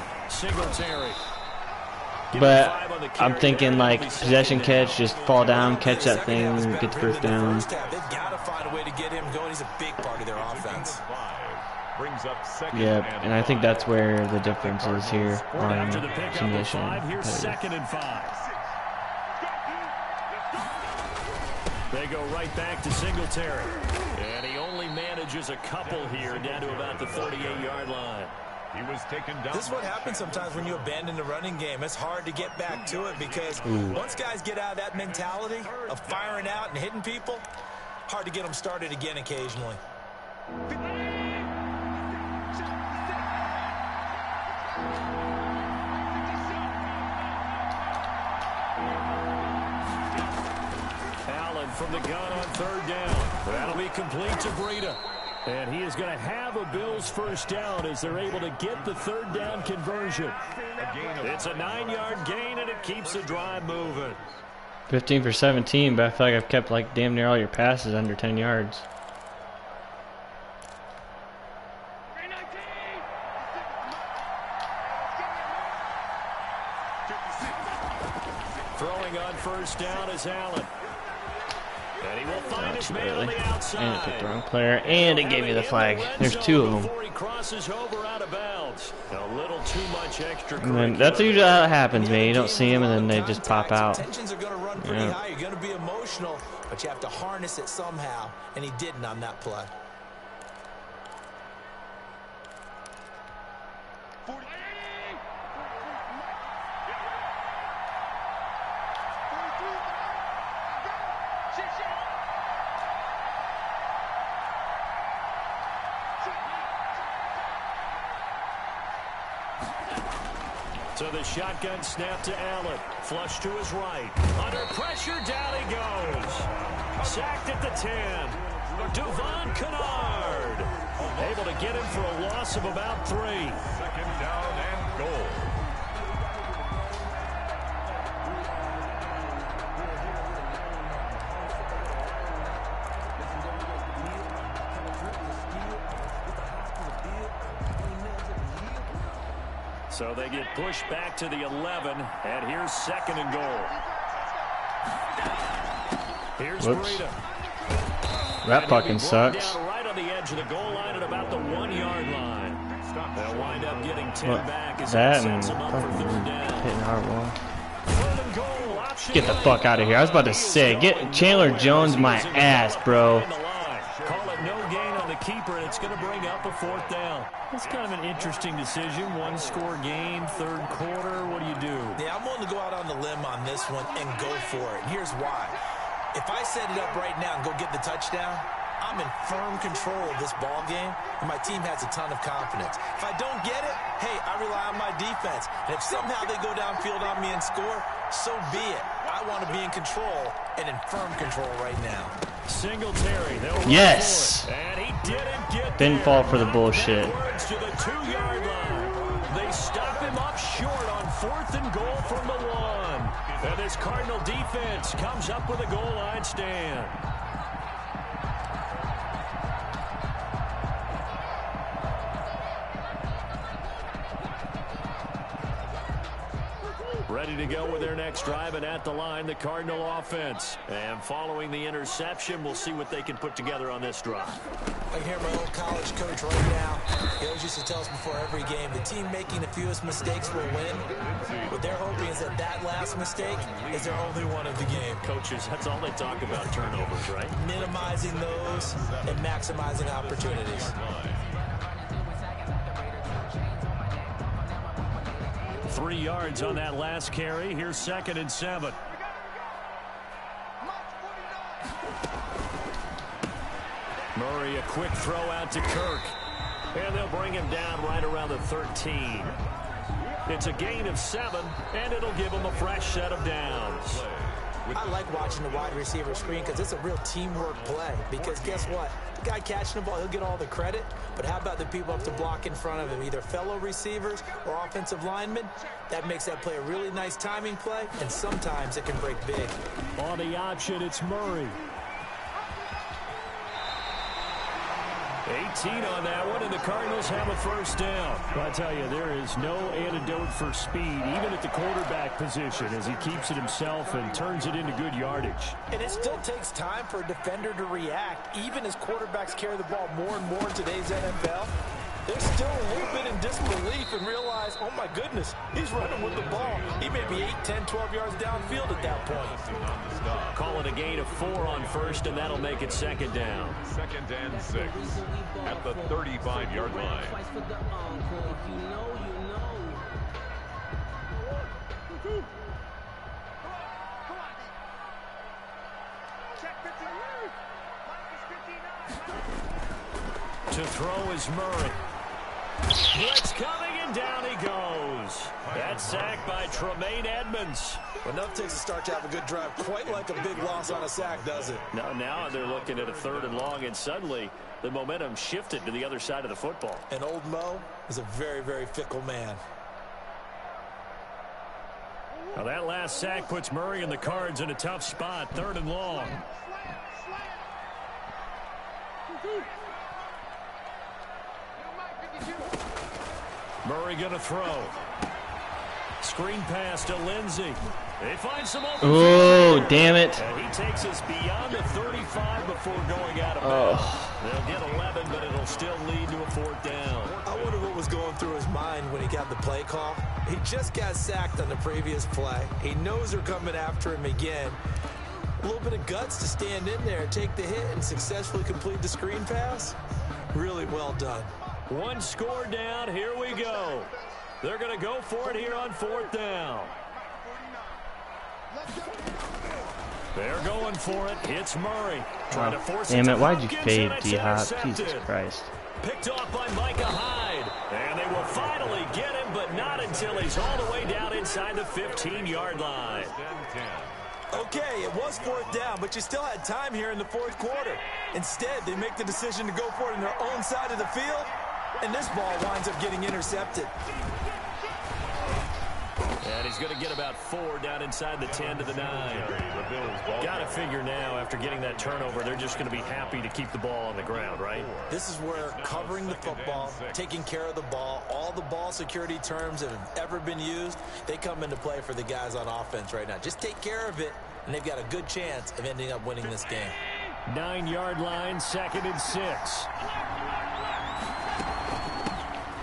Speaker 1: but I'm thinking like possession catch, just fall down, catch that thing, get the first down.
Speaker 4: They've got to find a way to get him going. He's a big part of their offense.
Speaker 1: Yeah, and I think that's where the difference is here on simulation.
Speaker 2: Here's 2nd and 5. They go right back to Singletary. And he only manages a couple here down to about the 38-yard line.
Speaker 3: He was taken down.
Speaker 4: This is what happens sometimes when you abandon the running game. It's hard to get back to it because once guys get out of that mentality of firing out and hitting people, hard to get them started again occasionally.
Speaker 2: From the gun on 3rd down. That'll be complete to Breida. And he is going to have a Bills first down as they're able to get the 3rd down conversion. It's a 9-yard gain, and it keeps the drive moving.
Speaker 1: 15 for 17, but I feel like I've kept like damn near all your passes under 10 yards.
Speaker 2: Throwing on first down is Allen. And he will find his man on the outside.
Speaker 1: And it picked the wrong player, and it gave me the flag. There's 2 of them.
Speaker 2: Before he crosses over out of bounds. A little too much extra.
Speaker 1: And then that's usually how it happens, man. You don't see them, and then they just pop out.
Speaker 4: Tensions are going to run pretty high. You're going to be emotional, but you have to harness it somehow, and he didn't on that play.
Speaker 2: So the shotgun snap to Allen. Flush to his right. Under pressure, down he goes. Sacked at the 10. Devon Kennard. Able to get him for a loss of about 3.
Speaker 3: 2nd down and goal.
Speaker 2: So they get pushed back to the 11, and here's 2nd and goal. Here's Breida.
Speaker 1: That fucking sucks.
Speaker 2: Right on the edge of the goal line at about the 1-yard line. They'll wind up getting 10 back as that sets them up for 3rd down.
Speaker 1: Hitting hard one. Get the fuck out of here. I was about to say, get Chandler Jones my ass, bro.
Speaker 2: Call it no gain on the keeper, and it's going to bring up a 4th down. It's kind of an interesting decision. 1-score game, 3rd quarter. What do you do?
Speaker 4: Yeah, I'm willing to go out on the limb on this one and go for it. Here's why. If I set it up right now and go get the touchdown, I'm in firm control of this ball game, and my team has a ton of confidence. If I don't get it, hey, I rely on my defense. And if somehow they go downfield on me and score, so be it. I want to be in control and in firm control right now.
Speaker 2: Singletary.
Speaker 1: Yes.
Speaker 2: And he didn't get
Speaker 1: Didn't fall for the bullshit.
Speaker 2: To the 2-yard line. They stop him up short on 4th and goal from the 1. And this Cardinal defense comes up with a goal line stand. Ready to go with their next drive, and at the line, the Cardinal offense. And following the interception, we'll see what they can put together on this drive.
Speaker 4: I hear my old college coach right now. He always used to tell us before every game, the team making the fewest mistakes will win. What they're hoping is that that last mistake is their only one of the game.
Speaker 2: Coaches, that's all they talk about, turnovers, right?
Speaker 4: Minimizing those and maximizing opportunities.
Speaker 2: 3 yards on that last carry. Here's 2nd and 7. Murray, a quick throw out to Kirk. And they'll bring him down right around the 13. It's a gain of 7, and it'll give him a fresh set of downs.
Speaker 4: I like watching the wide receiver screen because it's a real teamwork play. Because guess what? The guy catching the ball, he'll get all the credit. But how about the people up to block in front of him, either fellow receivers or offensive linemen? That makes that play a really nice timing play, and sometimes it can break big.
Speaker 2: On the option, it's Murray. 18 on that one, and the Cardinals have a 1st down. Well, I tell you, there is no antidote for speed, even at the quarterback position, as he keeps it himself and turns it into good yardage.
Speaker 4: And it still takes time for a defender to react, even as quarterbacks carry the ball more and more in today's NFL. They're still a little bit in disbelief and realize, oh my goodness, he's running with the ball. He may be 8, 10, 12 yards downfield at that point.
Speaker 2: Call it a gain of 4 on 1st, and that'll make it 2nd down.
Speaker 3: 2nd and 6 at the 35-yard line.
Speaker 2: To throw is Murray. Blitz coming, and down he goes. That's sacked by Tremaine Edmonds.
Speaker 4: Enough takes to start to have a good drive. Quite like a big loss on a sack, does it?
Speaker 2: Now they're looking at a 3rd and long, and suddenly the momentum shifted to the other side of the football.
Speaker 4: And old Mo is a very, very fickle man.
Speaker 2: Now that last sack puts Murray and the Cards in a tough spot. 3rd and long. Murray going to throw. Screen pass to Lindsey. They find some open.
Speaker 1: Oh, damn it.
Speaker 2: And he takes us beyond the 35 before going out of bounds. They'll get 11, but it'll still lead to a 4th down.
Speaker 4: I wonder what was going through his mind when he got the play call. He just got sacked on the previous play. He knows they're coming after him again. A little bit of guts to stand in there, take the hit, and successfully complete the screen pass. Really well done.
Speaker 2: 1 score down. Here we go. They're going to go for it here on 4th down. They're going for it. It's Murray. Trying to force
Speaker 1: damn it, why'd you
Speaker 2: Hopkins,
Speaker 1: fade,
Speaker 2: and it's
Speaker 1: D-Hop?
Speaker 2: intercepted.
Speaker 1: Jesus Christ.
Speaker 2: Picked off by Micah Hyde. And they will finally get him, but not until he's all the way down inside the 15-yard line.
Speaker 4: Okay, it was 4th down, but you still had time here in the 4th quarter. Instead, they make the decision to go for it on their own side of the field, and this ball winds up getting intercepted.
Speaker 2: And he's going to get about 4 down inside the 10 to the 9. Got to figure now, after getting that turnover, they're just going to be happy to keep the ball on the ground, right?
Speaker 4: This is where covering the football, taking care of the ball, all the ball security terms that have ever been used, they come into play for the guys on offense right now. Just take care of it, and they've got a good chance of ending up winning this game.
Speaker 2: 9-yard line, 2nd and 6.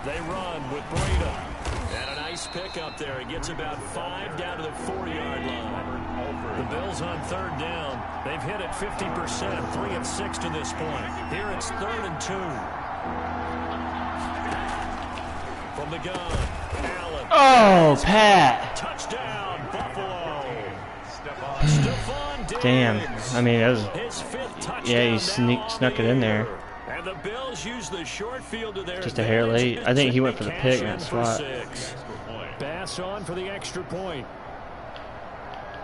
Speaker 2: They run with Breda. And a nice pick up there. He gets about 5 down to the 4-yard line. The Bills on 3rd down. They've hit it 50%, 3 of 6 to this point. Here it's 3rd and 2. From the gun, Allen.
Speaker 1: Oh, Pat.
Speaker 2: Touchdown, Buffalo.
Speaker 1: Damn. I mean, that was,
Speaker 2: His 5th touchdown.
Speaker 1: yeah, he snuck it in there.
Speaker 2: And the Bills use the short field to their
Speaker 1: Just a hair late. I think he went for the pick, not slot.
Speaker 2: Pass on for the extra point.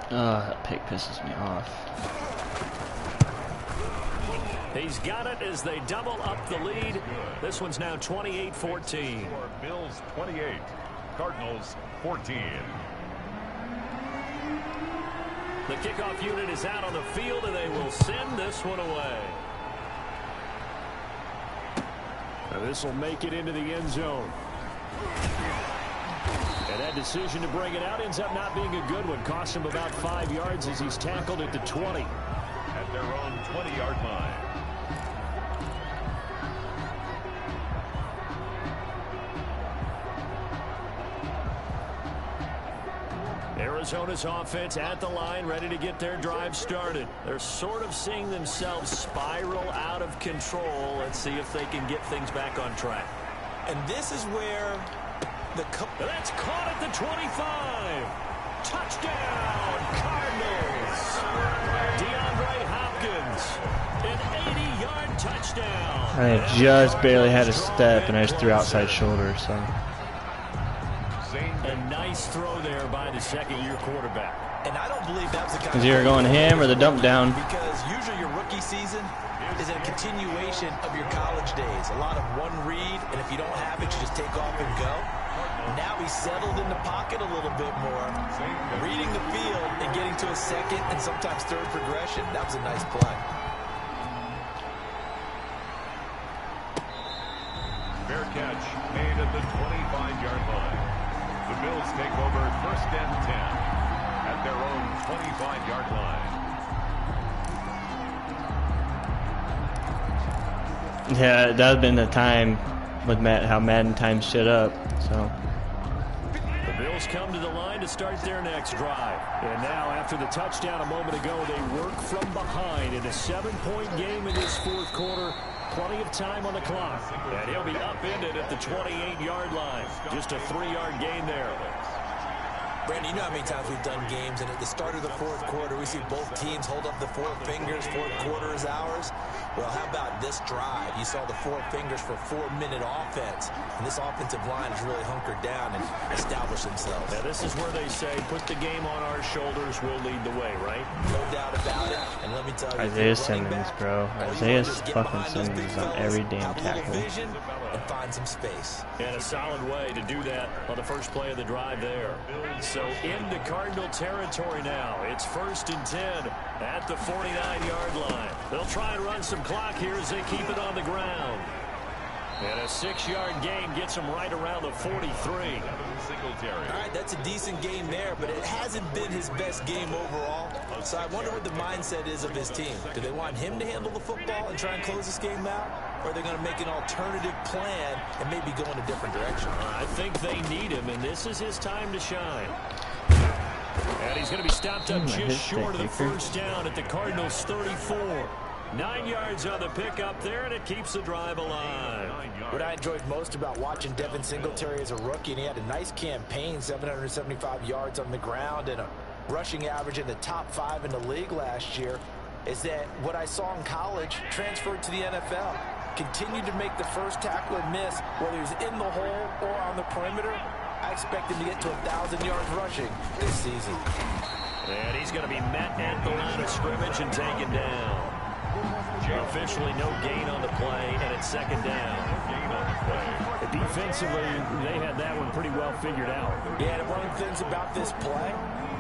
Speaker 1: That pick pisses me off.
Speaker 2: He's got it as they double up the lead. This one's now 28-14.
Speaker 3: Bills 28, Cardinals 14.
Speaker 2: The kickoff unit is out on the field, and they will send this one away. This will make it into the end zone. And that decision to bring it out ends up not being a good one. Cost him about 5 yards as he's tackled at the 20.
Speaker 3: At their own 20-yard line.
Speaker 2: Arizona's offense at the line, ready to get their drive started. They're sort of seeing themselves spiral out of control. Let's see if they can get things back on track.
Speaker 4: And this is where
Speaker 2: that's caught at the 25. Touchdown, Cardinals. DeAndre Hopkins, an 80-yard touchdown.
Speaker 1: I just barely had a step, and I just threw outside shoulder, so.
Speaker 2: A nice throw there by the second-year quarterback.
Speaker 4: And I don't believe that was the kind
Speaker 1: Is either going him or the dump down.
Speaker 4: Because usually your rookie season is a continuation of your college days. A lot of one read, and if you don't have it, you just take off and go. Now he's settled in the pocket a little bit more, reading the field and getting to a second and sometimes third progression. That was a nice play.
Speaker 3: Fair catch made at the 25-yard line. The Bills take over 1st and 10 at their own 25-yard line.
Speaker 1: Yeah, that would have been the time with how Madden times shit up. So.
Speaker 2: The Bills come to the line to start their next drive. And now, after the touchdown a moment ago, they work from behind in a 7-point game in this 4th quarter. Plenty of time on the clock. And he'll be upended at the 28-yard line. Just a 3-yard gain there.
Speaker 4: Brandon, you know how many times we've done games, and at the start of the 4th quarter, we see both teams hold up the 4 fingers, 4th quarter is ours. Well, how about this drive? You saw the 4 fingers for 4-minute offense, and this offensive line has really hunkered down and established themselves.
Speaker 2: Now, this is where they say, put the game on our shoulders, we'll lead the way, right?
Speaker 4: No doubt about it, and let me tell you,
Speaker 1: Isaiah Simmons, bro. Isaiah fucking Simmons is on every damn tackle.
Speaker 4: And find some space.
Speaker 2: And a solid way to do that on the first play of the drive there. So into Cardinal territory now. It's 1st and 10 at the 49-yard line. They'll try and run some clock here as they keep it on the ground. And a 6-yard gain gets them right around the 43.
Speaker 4: All right, that's a decent game there, but it hasn't been his best game overall. So I wonder what the mindset is of his team. Do they want him to handle the football and try and close this game out? Or are they going to make an alternative plan and maybe go in a different direction?
Speaker 2: I think they need him, and this is his time to shine. And he's going to be stopped up just short of the 1st down at the Cardinals' 34. 9 yards on the pickup there, and it keeps the drive alive.
Speaker 4: What I enjoyed most about watching Devin Singletary as a rookie, and he had a nice campaign, 775 yards on the ground and a rushing average in the top 5 in the league last year, is that what I saw in college transferred to the NFL. Continued to make the first tackler miss, whether he's in the hole or on the perimeter. I expect him to get to 1,000 yards rushing this season.
Speaker 2: And he's going to be met at the line of scrimmage and taken down. Officially no gain on the play, and it's 2nd down. Defensively, they had that one pretty well figured out.
Speaker 4: Yeah, and one thing concerns about this play.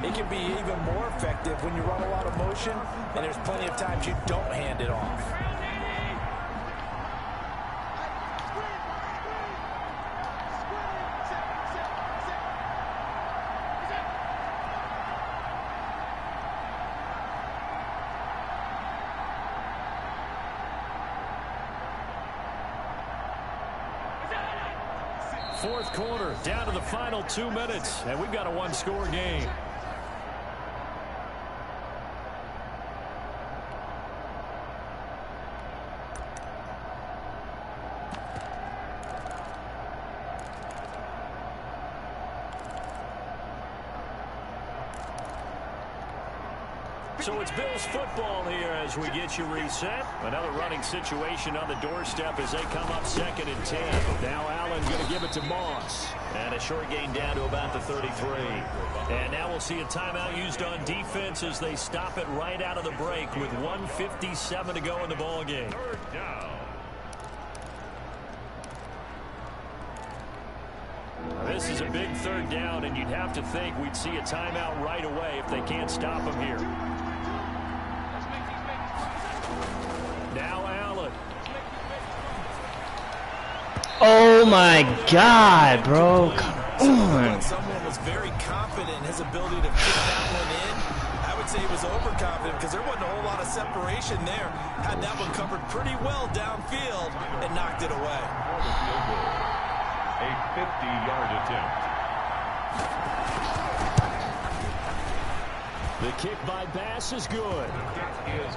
Speaker 4: It can be even more effective when you run a lot of motion, and there's plenty of times you don't hand it off.
Speaker 2: Fourth quarter, down to the final 2 minutes, and we've got a one-score game. So it's Bills football here as we get you reset. Another running situation on the doorstep as they come up 2nd and 10. Now Allen going to give it to Moss. And a short gain down to about the 33. And now we'll see a timeout used on defense as they stop it right out of the break with 1:57 to go in the ball game.
Speaker 3: Third down.
Speaker 2: This is a big third down, and you'd have to think we'd see a timeout right away if they can't stop him here. Now Allen.
Speaker 1: Oh my God, bro. Come on.
Speaker 4: Someone was very confident in his ability to kick that one in. I would say he was overconfident because there wasn't a whole lot of separation there. Had that one covered pretty well downfield and knocked it away.
Speaker 3: A 50-yard attempt.
Speaker 2: The kick by Bass is good.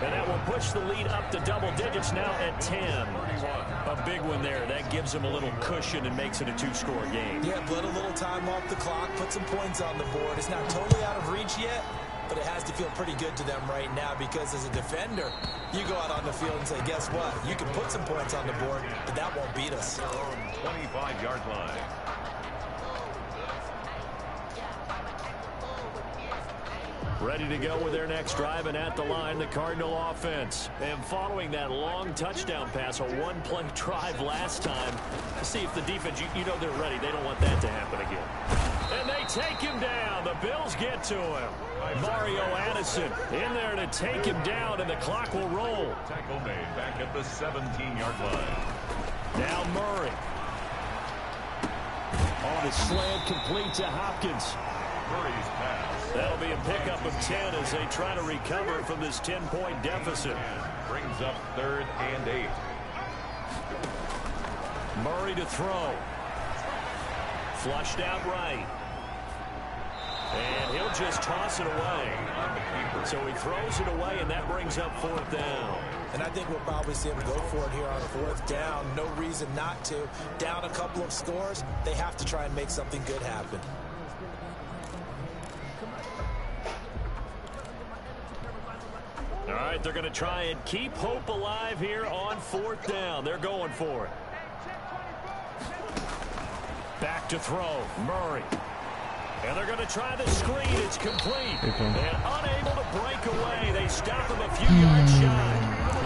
Speaker 2: And that will push the lead up to double digits now at 10. A big one there. That gives them a little cushion and makes it a 2-score game.
Speaker 4: Yeah, let a little time off the clock, put some points on the board. It's not totally out of reach yet, but it has to feel pretty good to them right now because as a defender, you go out on the field and say, guess what? You can put some points on the board, but that won't beat us.
Speaker 3: 25-yard line.
Speaker 2: Ready to go with their next drive, and at the line, the Cardinal offense. And following that long touchdown pass, a one-play drive last time, to see if the defense, you know they're ready. They don't want that to happen again. And they take him down. The Bills get to him. Mario Addison in there to take him down, and the clock will roll.
Speaker 3: Tackle made back at the 17-yard line.
Speaker 2: Now Murray. On a slant complete to Hopkins.
Speaker 3: Murray's pass.
Speaker 2: That'll be a pickup of 10 as they try to recover from this 10-point deficit.
Speaker 3: Brings up 3rd and 8.
Speaker 2: Murray to throw. Flushed out right. And he'll just toss it away. So he throws it away, and that brings up 4th down.
Speaker 4: And I think we'll probably see him go for it here on 4th down. No reason not to. Down a couple of scores, they have to try and make something good happen.
Speaker 2: All right, they're going to try and keep hope alive here on 4th down. They're going for it. Back to throw. Murray. And they're going to try the screen. It's complete. And unable to break away. They stop him a few yards shy.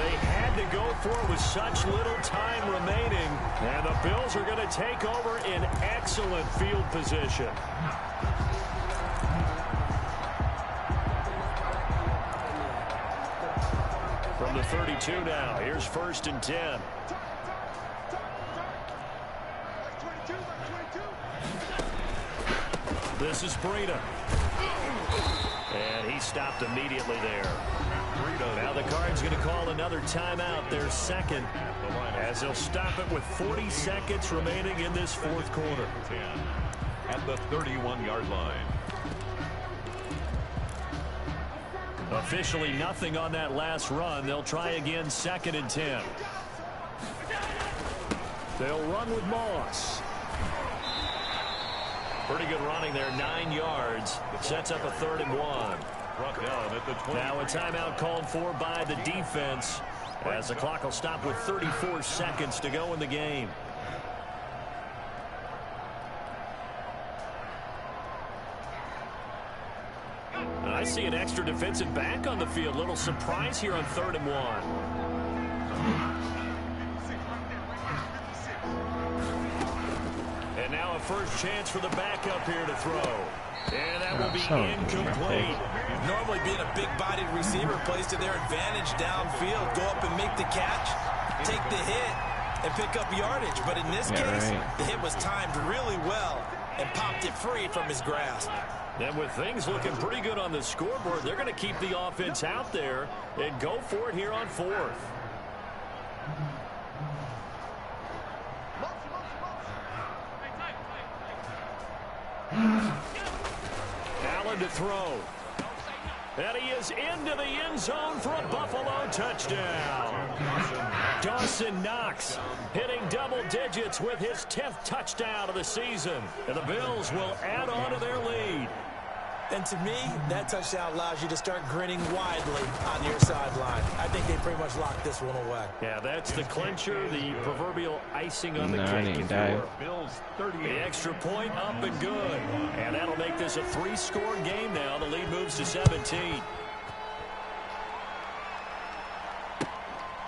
Speaker 2: They had to go for it with such little time remaining. And the Bills are going to take over in excellent field position. From the 32 now. Here's 1st and 10. This is Breida. And he stopped immediately there. Now the Cards going to call another timeout, their 2nd, as they'll stop it with 40 seconds remaining in this 4th quarter.
Speaker 3: At the 31-yard line.
Speaker 2: Officially nothing on that last run. They'll try again 2nd and 10. They'll run with Moss. Pretty good running there, 9 yards. Sets up a 3rd and 1.
Speaker 3: Down at the 20.
Speaker 2: Now a timeout called for by the defense as the clock will stop with 34 seconds to go in the game. I see an extra defensive back on the field. Little surprise here on 3rd and 1. And now a first chance for the backup here to throw. And that will be
Speaker 1: So
Speaker 2: incomplete.
Speaker 4: Normally being a big-bodied receiver plays to their advantage downfield. Go up and make the catch, take the hit, and pick up yardage. But in this case, the hit was timed really well and popped it free from his grasp.
Speaker 2: And with things looking pretty good on the scoreboard, they're going to keep the offense out there and go for it here on 4th. Allen to throw. And he is into the end zone for a Buffalo touchdown. Dawson Knox hitting double digits with his 10th touchdown of the season. And the Bills will add on to their lead.
Speaker 4: And to me, that touchdown allows you to start grinning widely on your sideline. I think they pretty much locked this one away.
Speaker 2: Yeah, that's the clincher, the proverbial icing on the cake. If you were. The extra point up and good. And that'll make this a 3-score game now. The lead moves to 17.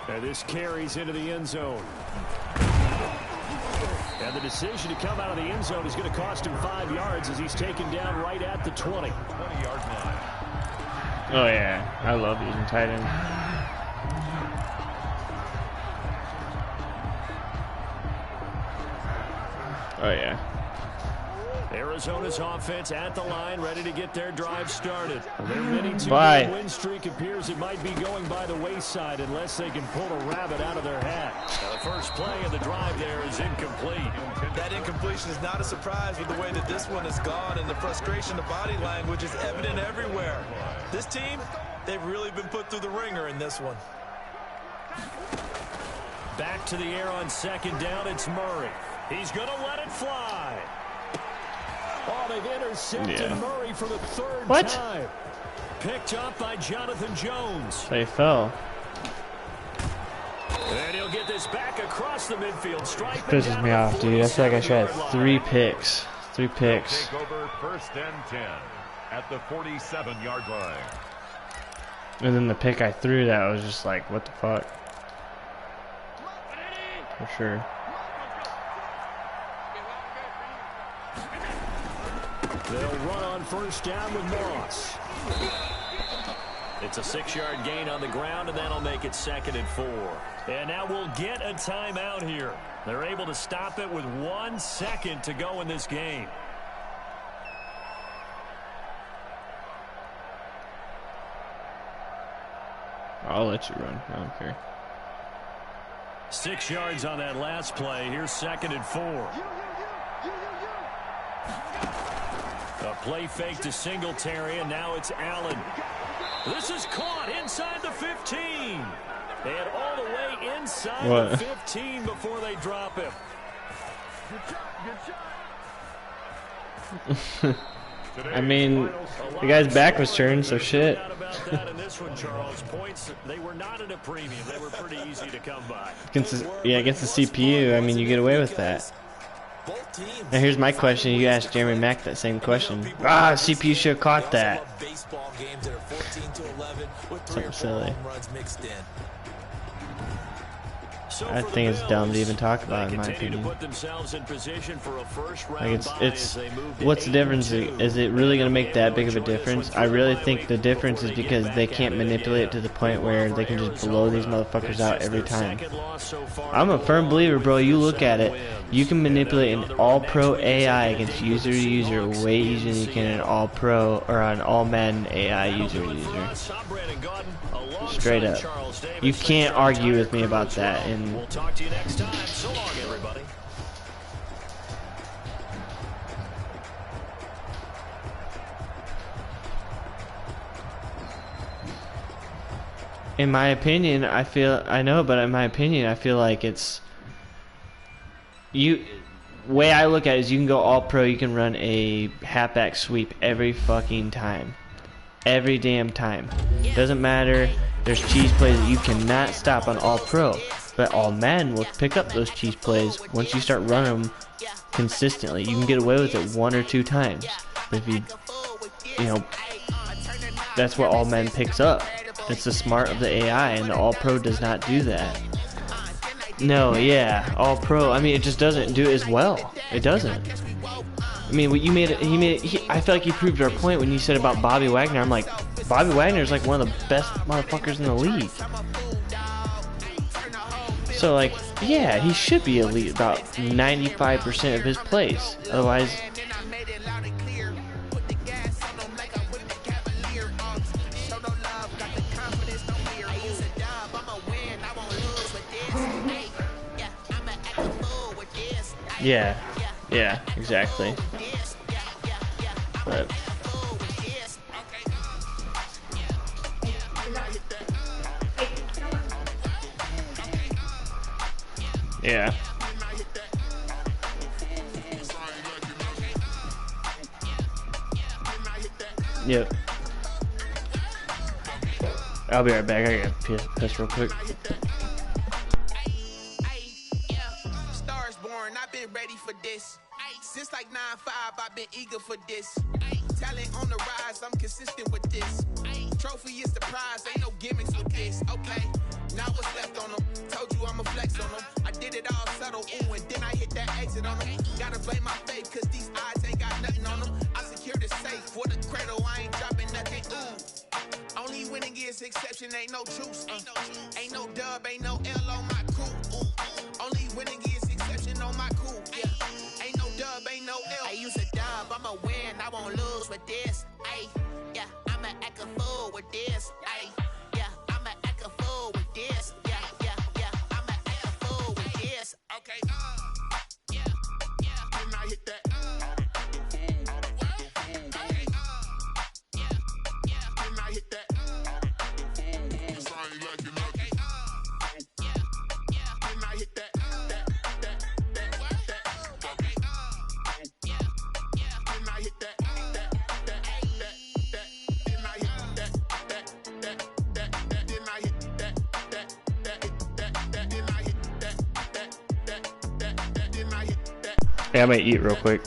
Speaker 2: And this carries into the end zone. And the decision to come out of the end zone is going to cost him 5 yards as he's taken down right at the 20. 20-yard line.
Speaker 1: Oh, yeah. I love using tight end. Oh, yeah.
Speaker 2: Arizona's offense at the line, ready to get their drive started. Their mini 2-game win streak appears it might be going by the wayside unless they can pull a rabbit out of their hat. Now, the first play of the drive there is incomplete.
Speaker 4: That incompletion is not a surprise with the way that this one has gone, and the frustration, the body language is evident everywhere. This team, they've really been put through the ringer in this one.
Speaker 2: Back to the air on second down, it's Murray. He's going to let it fly. Oh, they've intercepted Murray for the 3rd time. Picked up by Jonathan Jones.
Speaker 1: They fell.
Speaker 2: And he'll get this back across the midfield stripe.
Speaker 1: Pisses me off, dude. I feel like I should have 3 picks. 3 picks.
Speaker 3: Take over 1st and 10 at the 47-yard line.
Speaker 1: And then the pick I threw, that was just like, what the fuck? For sure.
Speaker 2: They'll run on 1st down with Moss. It's a 6-yard gain on the ground, and that'll make it 2nd and 4. And now we'll get a timeout here. They're able to stop it with 1 second to go in this game.
Speaker 1: I'll let you run. I don't care.
Speaker 2: 6 yards on that last play. Here's 2nd and 4. A play fake to Singletary, and now it's Allen. This is caught inside the 15. And all the way inside the 15 before they drop him.
Speaker 1: I mean, the guy's back was turned, so shit.
Speaker 2: Points, they were not at a premium. They were pretty easy to come by.
Speaker 1: Against the CPU, I mean, you get away with that. Now here's my question. You asked Jeremy Mack that same question. CPU should have caught that. Something silly. I think it's dumb to even talk about, in my opinion. Like it's what's the difference? Is it really going to make that big of a difference? I really think the difference is because they can't manipulate it to the point where they can just blow these motherfuckers out every time. I'm a firm believer, bro. You look at it, you can manipulate an all-pro AI against user to user way easier than you can an all-pro or an all-Madden AI user to user. Straight up. You can't argue with me about that. And
Speaker 2: we'll talk to you next time. So long, everybody.
Speaker 1: in my opinion, I feel like it's way I look at it is you can go all pro, you can run a halfback sweep every fucking time. Every damn time. Doesn't matter. There's cheese plays that you cannot stop on all pro. But all Madden will pick up those cheese plays once you start running them consistently. You can get away with it 1 or 2 times. But if that's what all Madden picks up. It's the smart of the AI, and the all pro does not do that. No, yeah, all pro. I mean, it just doesn't do it as well. It doesn't. I mean, what you made, I feel like you proved our point when you said about Bobby Wagner. I'm like, Bobby Wagner's like one of the best motherfuckers in the league. So like, yeah, he should be elite about 95% of his plays. Otherwise, yeah, exactly. But yeah. Yep. I'll be right back. I gotta piss real quick.
Speaker 5: Stars born, I've been ready for this. Since like 9-5, I've been eager for this. Talent on the rise, I'm consistent with this. Trophy is the prize, ain't no gimmicks with this. Okay, now what's left on them? Told you I'ma flex on them. I did it all subtle, ooh, and then I hit that exit on them. Gotta blame my faith, cause these odds ain't got nothing on them. I secured the safe for the cradle, I ain't dropping nothing, ooh. Only winning is exception, ain't no truce. Ain't no dub, ain't no L on my crew. Ooh. Only winning is exception on my crew. Yeah. Ain't no dub, ain't no L. I use a dub, I'ma win, I won't lose with this. Ay, yeah, I'ma act a fool with this. Ay, yeah, I'ma act a fool with this. Yeah, I'ma act a fool with this. Okay. Yeah. Then I hit that.
Speaker 1: Yeah, I might eat real quick.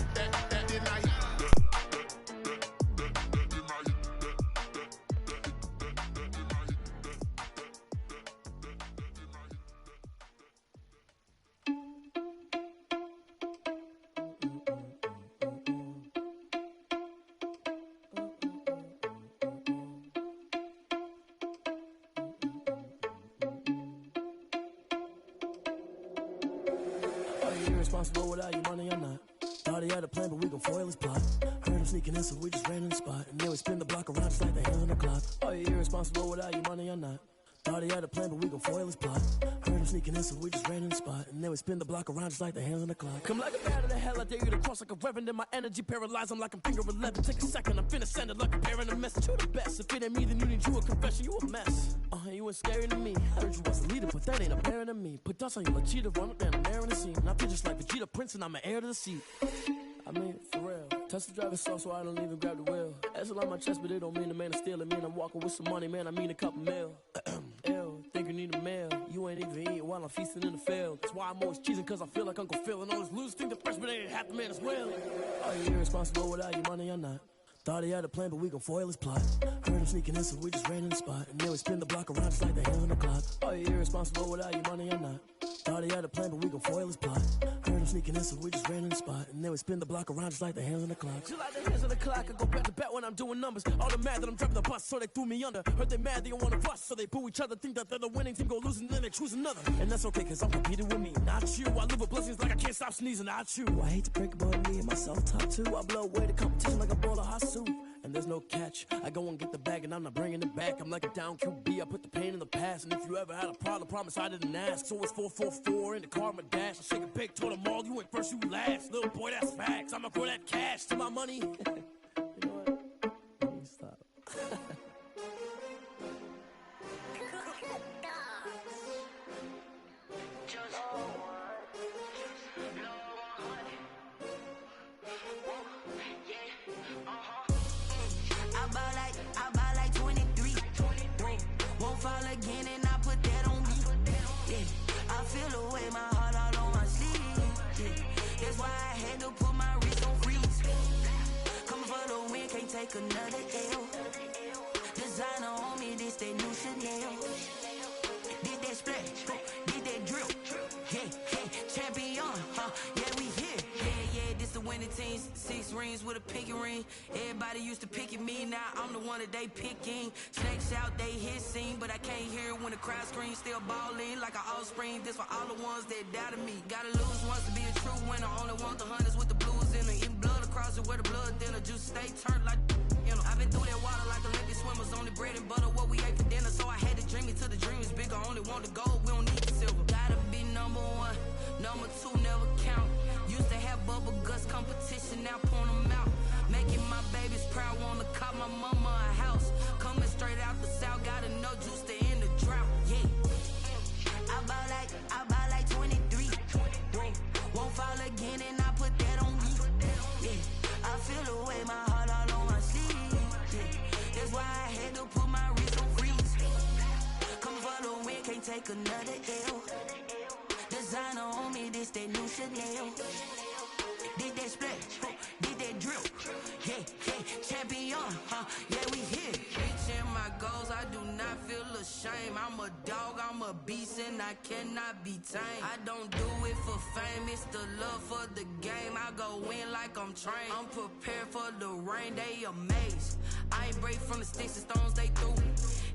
Speaker 6: Irresponsible without your money or not. Thought he had a plan, but we gon' foil his plot. Heard him sneaking in, so we just ran in the spot. And then we spin the block around just like the hands on the clock. Are you irresponsible without your money or not? Thought he had a plan, but we gon' foil his plot. Heard him sneaking in, so we just ran in the spot. And then we spin the block around just like the hands on the clock. Come like a bat of the hell, I dare you to cross like a reverend. And my energy paralyzed, I'm like I'm finger 11. Take a second, I'm finna send it like a parent a message. You the best, if it ain't me, then you need you a confession. You a mess. You ain't scary to me. I heard you was a leader, but that ain't apparent to me. Put dust on you like cheetah, run up down the air in the scene. And I feel just like Vegeta Prince, and I'm an heir to the seat. I mean, for real. Touch the driver's soft, so I don't even grab the wheel. That's on my chest, but it don't mean the man is stealing. Mean I'm walking with some money, man. I mean a couple mil. Ew, think you need a meal. You ain't even eating while I'm feasting in the field. That's why I'm always cheesing, cause I feel like Uncle Phil. And all this losers think the freshman ain't half the man as well. Are you irresponsible without your money or not? Thought he had a plan, but we gon' foil his plot. Heard him sneaking in, so we just ran in the spot. And then we spin the block around just like the hands on the clock. Are you irresponsible without your money or not? Thought he had a plan, but we gon' foil his plot. Heard him sneaking in, so we just ran in the spot. And then we spin the block around just like the hands on the clock. Just like the hands on the clock, I go back to back when I'm doing numbers. All the mad that I'm driving the bus, so they threw me under. Heard they mad, they don't wanna bust, so they boo each other. Think that they're the winning team, go losing, then they choose another. And that's okay, cause I'm competing with me, not you. I live with blessings like I can't stop sneezing, not you. I hate to break it, but me and myself top two. I blow away the competition like a bowl of hot soup. And there's no catch. I go and get the bag and I'm not bringing it back. I'm like a down QB, I put the pain in the past. And if you ever had a problem, promise I didn't ask. So it's 444 in the car, my dash. I shake a big, told them all, you went first, you last. Little boy, that's facts. I'ma grow that cash to my money. You know what? Let me stop.
Speaker 7: I buy like 23. Won't fall again and I put that on me. Yeah, I feel the way my heart all on my sleeve. Yeah, that's why I had to put my wrist on freeze. Coming for the win, can't take another L. Designer on me, this that new Chanel. Did that splash, did that drill. Yeah, champion, yeah, we here. Yeah, this the winning teens, 6 rings with a pinky ring. Everybody used to pick at me, now I'm the one that they picking. Snakes out, they hissing, but I can't hear it when the crowd screams. Still balling like an offspring. This for all the ones that doubted me. Gotta lose once to be a true winner. Only want the hunters with the blues in it. Eating blood across it where the blood thinner. Juice stay turned like, you know. I've been through that water like Olympic swimmers. Only bread and butter what we ate for dinner. So I had to dream it till the dream is bigger. Only want the gold, we don't need the silver. Gotta be number one, number two never count. Used to have bubble guts competition, now point them out. Making my babies proud, wanna cop my mama a house. Coming straight out the south, gotta know juice to end the drought. Yeah. I bought like 23. Won't fall again and I put that on me. Yeah. I feel the way, my heart all on my sleeve. Yeah. That's why I had to put my wrist on freeze. Come for the win, can't take another L. Designer on me, this that new Chanel. Did that splash, did that drill. Yeah, champion, yeah, we here. Reaching my goals, I do not feel ashamed. I'm a dog, I'm a beast, and I cannot be tamed. I don't do it for fame, it's the love for the game. I go in like I'm trained. I'm prepared for the rain, they amazed. I ain't break from the sticks and stones they threw.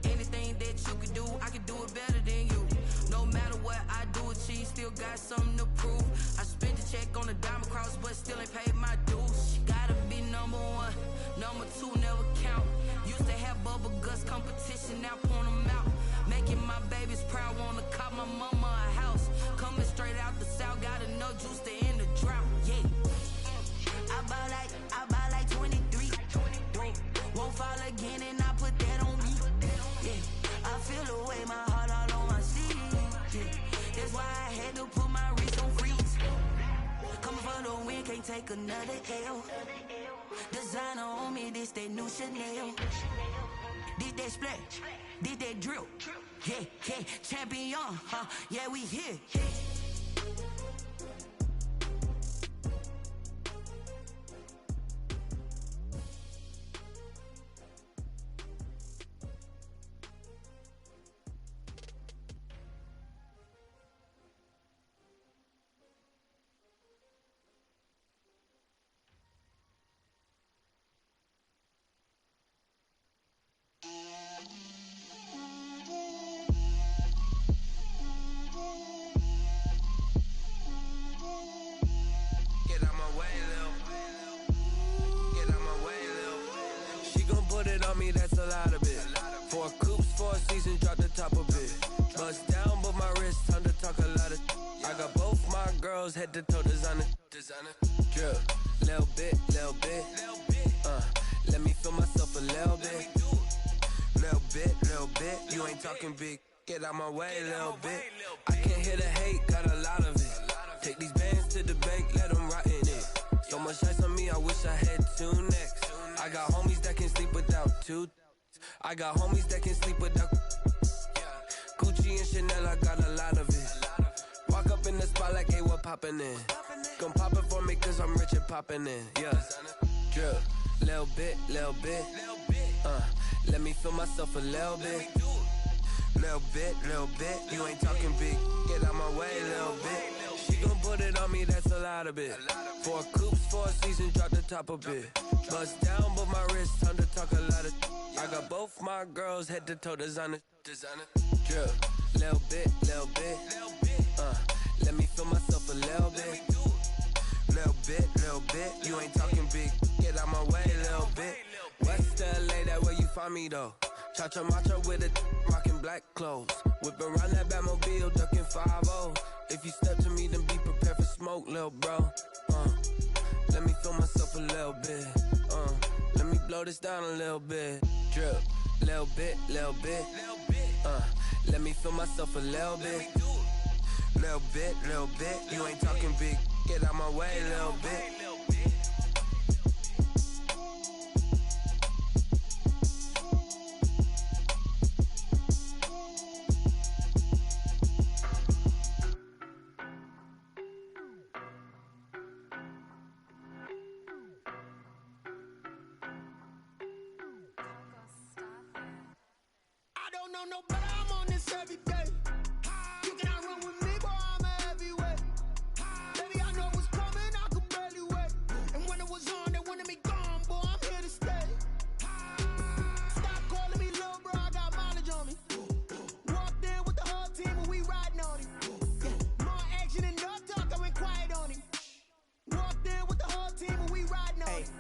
Speaker 7: Anything that you could do, I could do it better than you. No matter what I do, achieve, still got something to prove. I spent the check on the diamond cross, but still ain't paid my dues. Gotta be number one, number two never count. Used to have bubble guts competition, now point them out. Making my babies proud, wanna cop my mama a house. Coming straight out the south, gotta know juice to end the drought. Yeah. I bought like 23. Won't fall again and I put that on me. Yeah. I feel the way, my heart all on my sleeve. Yeah. That's why I had to put my wrist on freeze. Coming for the win, can't take another L. Designer on me, this that new Chanel. Did that splash, did that drill. Yeah, champion, yeah, we here.
Speaker 8: That's a lot of it. 4 coops, 4 seasons, drop the top of it. Bust down, but my wrist, time to talk a lot of. I got both my girls head to toe designer. Drip, little bit. Let me feel myself a little bit. Little bit. You ain't talking big. Get out my way, little bit. I can't hear the hate, got a lot of it. Take these bands to the bank, let them rot in it. So much ice on me, I wish I had 2 necks. I got homies that can sleep without 2. I got homies that can sleep without Gucci and Chanel, I got a lot of it. Walk up in the spot like, hey, what poppin' in? Come pop it for me cause I'm rich and poppin' in. Yeah, drip, little bit. Let me feel myself a little bit. Little bit. You ain't talking big. Get out my way, little bit. She gon' put it on me, that's a lot of it. 4 coops, 4 seasons, drop the top of it. Bust down, but my wrist, time to talk a lot of. I got both my girls head to toe designer. Drip, little bit. Let me feel myself a little bit. Little bit. You ain't talking big. Get out my way, little bit. West LA, that where you find me though. Cha-cha matcha with a rockin' black clothes. Whip around that Batmobile, ducking 5-0. If you step to me, then be prepared for smoke, lil' bro. Let me feel myself a little bit. Let me blow this down a little bit. Drip, little bit. Let me feel myself a little bit. Little bit. You ain't talking big. Get out my way, little bit.
Speaker 9: No, but I'm on this every day. You cannot run with me, boy, I'm a heavyweight. Baby, I know what's coming, I can barely wait. And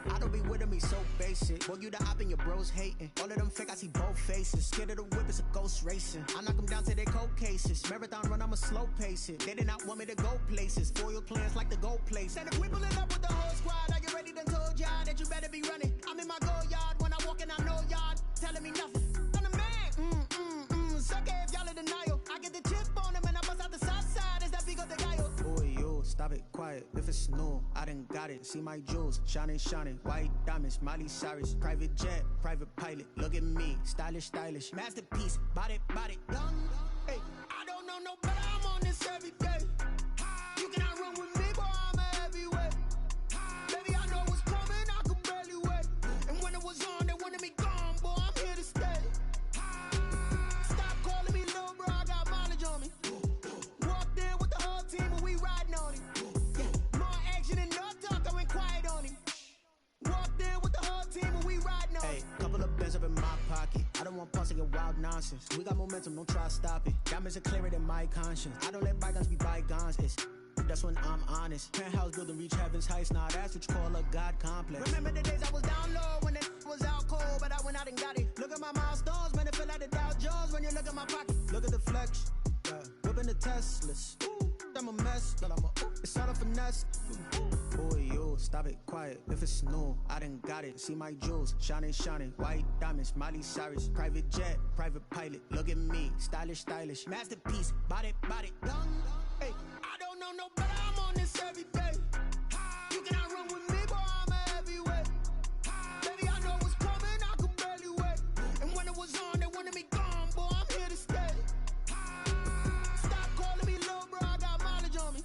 Speaker 10: I don't be with me so basic. Boy, you the op and your bros hating. All of them fake, I see both faces. Scared of the whip, it's a ghost racing. I knock them down to their cold cases. Marathon run, I'ma slow pace it. They did not want me to go places. Foil plans like the gold place. And if we pulling up with the whole squad, are you ready? Done told y'all that you better be running. I'm in my go yard. When I walk in, I know y'all telling me nothing. I'm the man. Suck it if y'all in denial. I get the chip on them and I bust out the south side. Is that Vigo de Gallo? Boy, yo, stop it, quiet. If it's new, I done got it. See my jewels, shining, shining. White diamonds, Miley Cyrus. Private jet, private pilot. Look at me, stylish, stylish. Masterpiece, body, young. Hey, I don't know no better. I'm on this every day. You cannot run with me, boy. I'm a heavyweight. Baby, I know what's coming. I could barely wait. And when it was on, they wanted me gone, boy. I'm here to stay. Stop calling me little bro. I got mileage on me. Walked in with the whole team and we riding on him. Yeah, more action and no talk. I went quiet on him. Walked in with the whole team and we riding on him. Hey, couple of bands up in my pocket. I don't want pulse to get wild nonsense. We got momentum, don't try to stop it. Diamonds are clearer than my conscience. I don't let bygones be bygones. That's when I'm honest. Penthouse building, reach heaven's heights. Nah, that's what you call a God complex. Remember the days I was down low when it was out cold, but I went out and got it. Look at my milestones, man, it feel like the Dow Jones when you look at my pocket. Look at the flex, yeah. Whipping the Teslas. I'm a mess, but it's all a finesse. Boy, yo, stop it, quiet. If it's new, I done got it. See my jewels, shining, shining. White diamonds, Miley Cyrus. Private jet, private pilot. Look at me, stylish, stylish. Masterpiece, body, young. Hey, I don't know no better. I'm on this every day. You cannot run with me, boy. I'm a heavyweight. Baby, I know what's coming. I could barely wait. And when it was on, they wanted me gone, boy. I'm here to stay. Stop calling me little bro. I got mileage on me.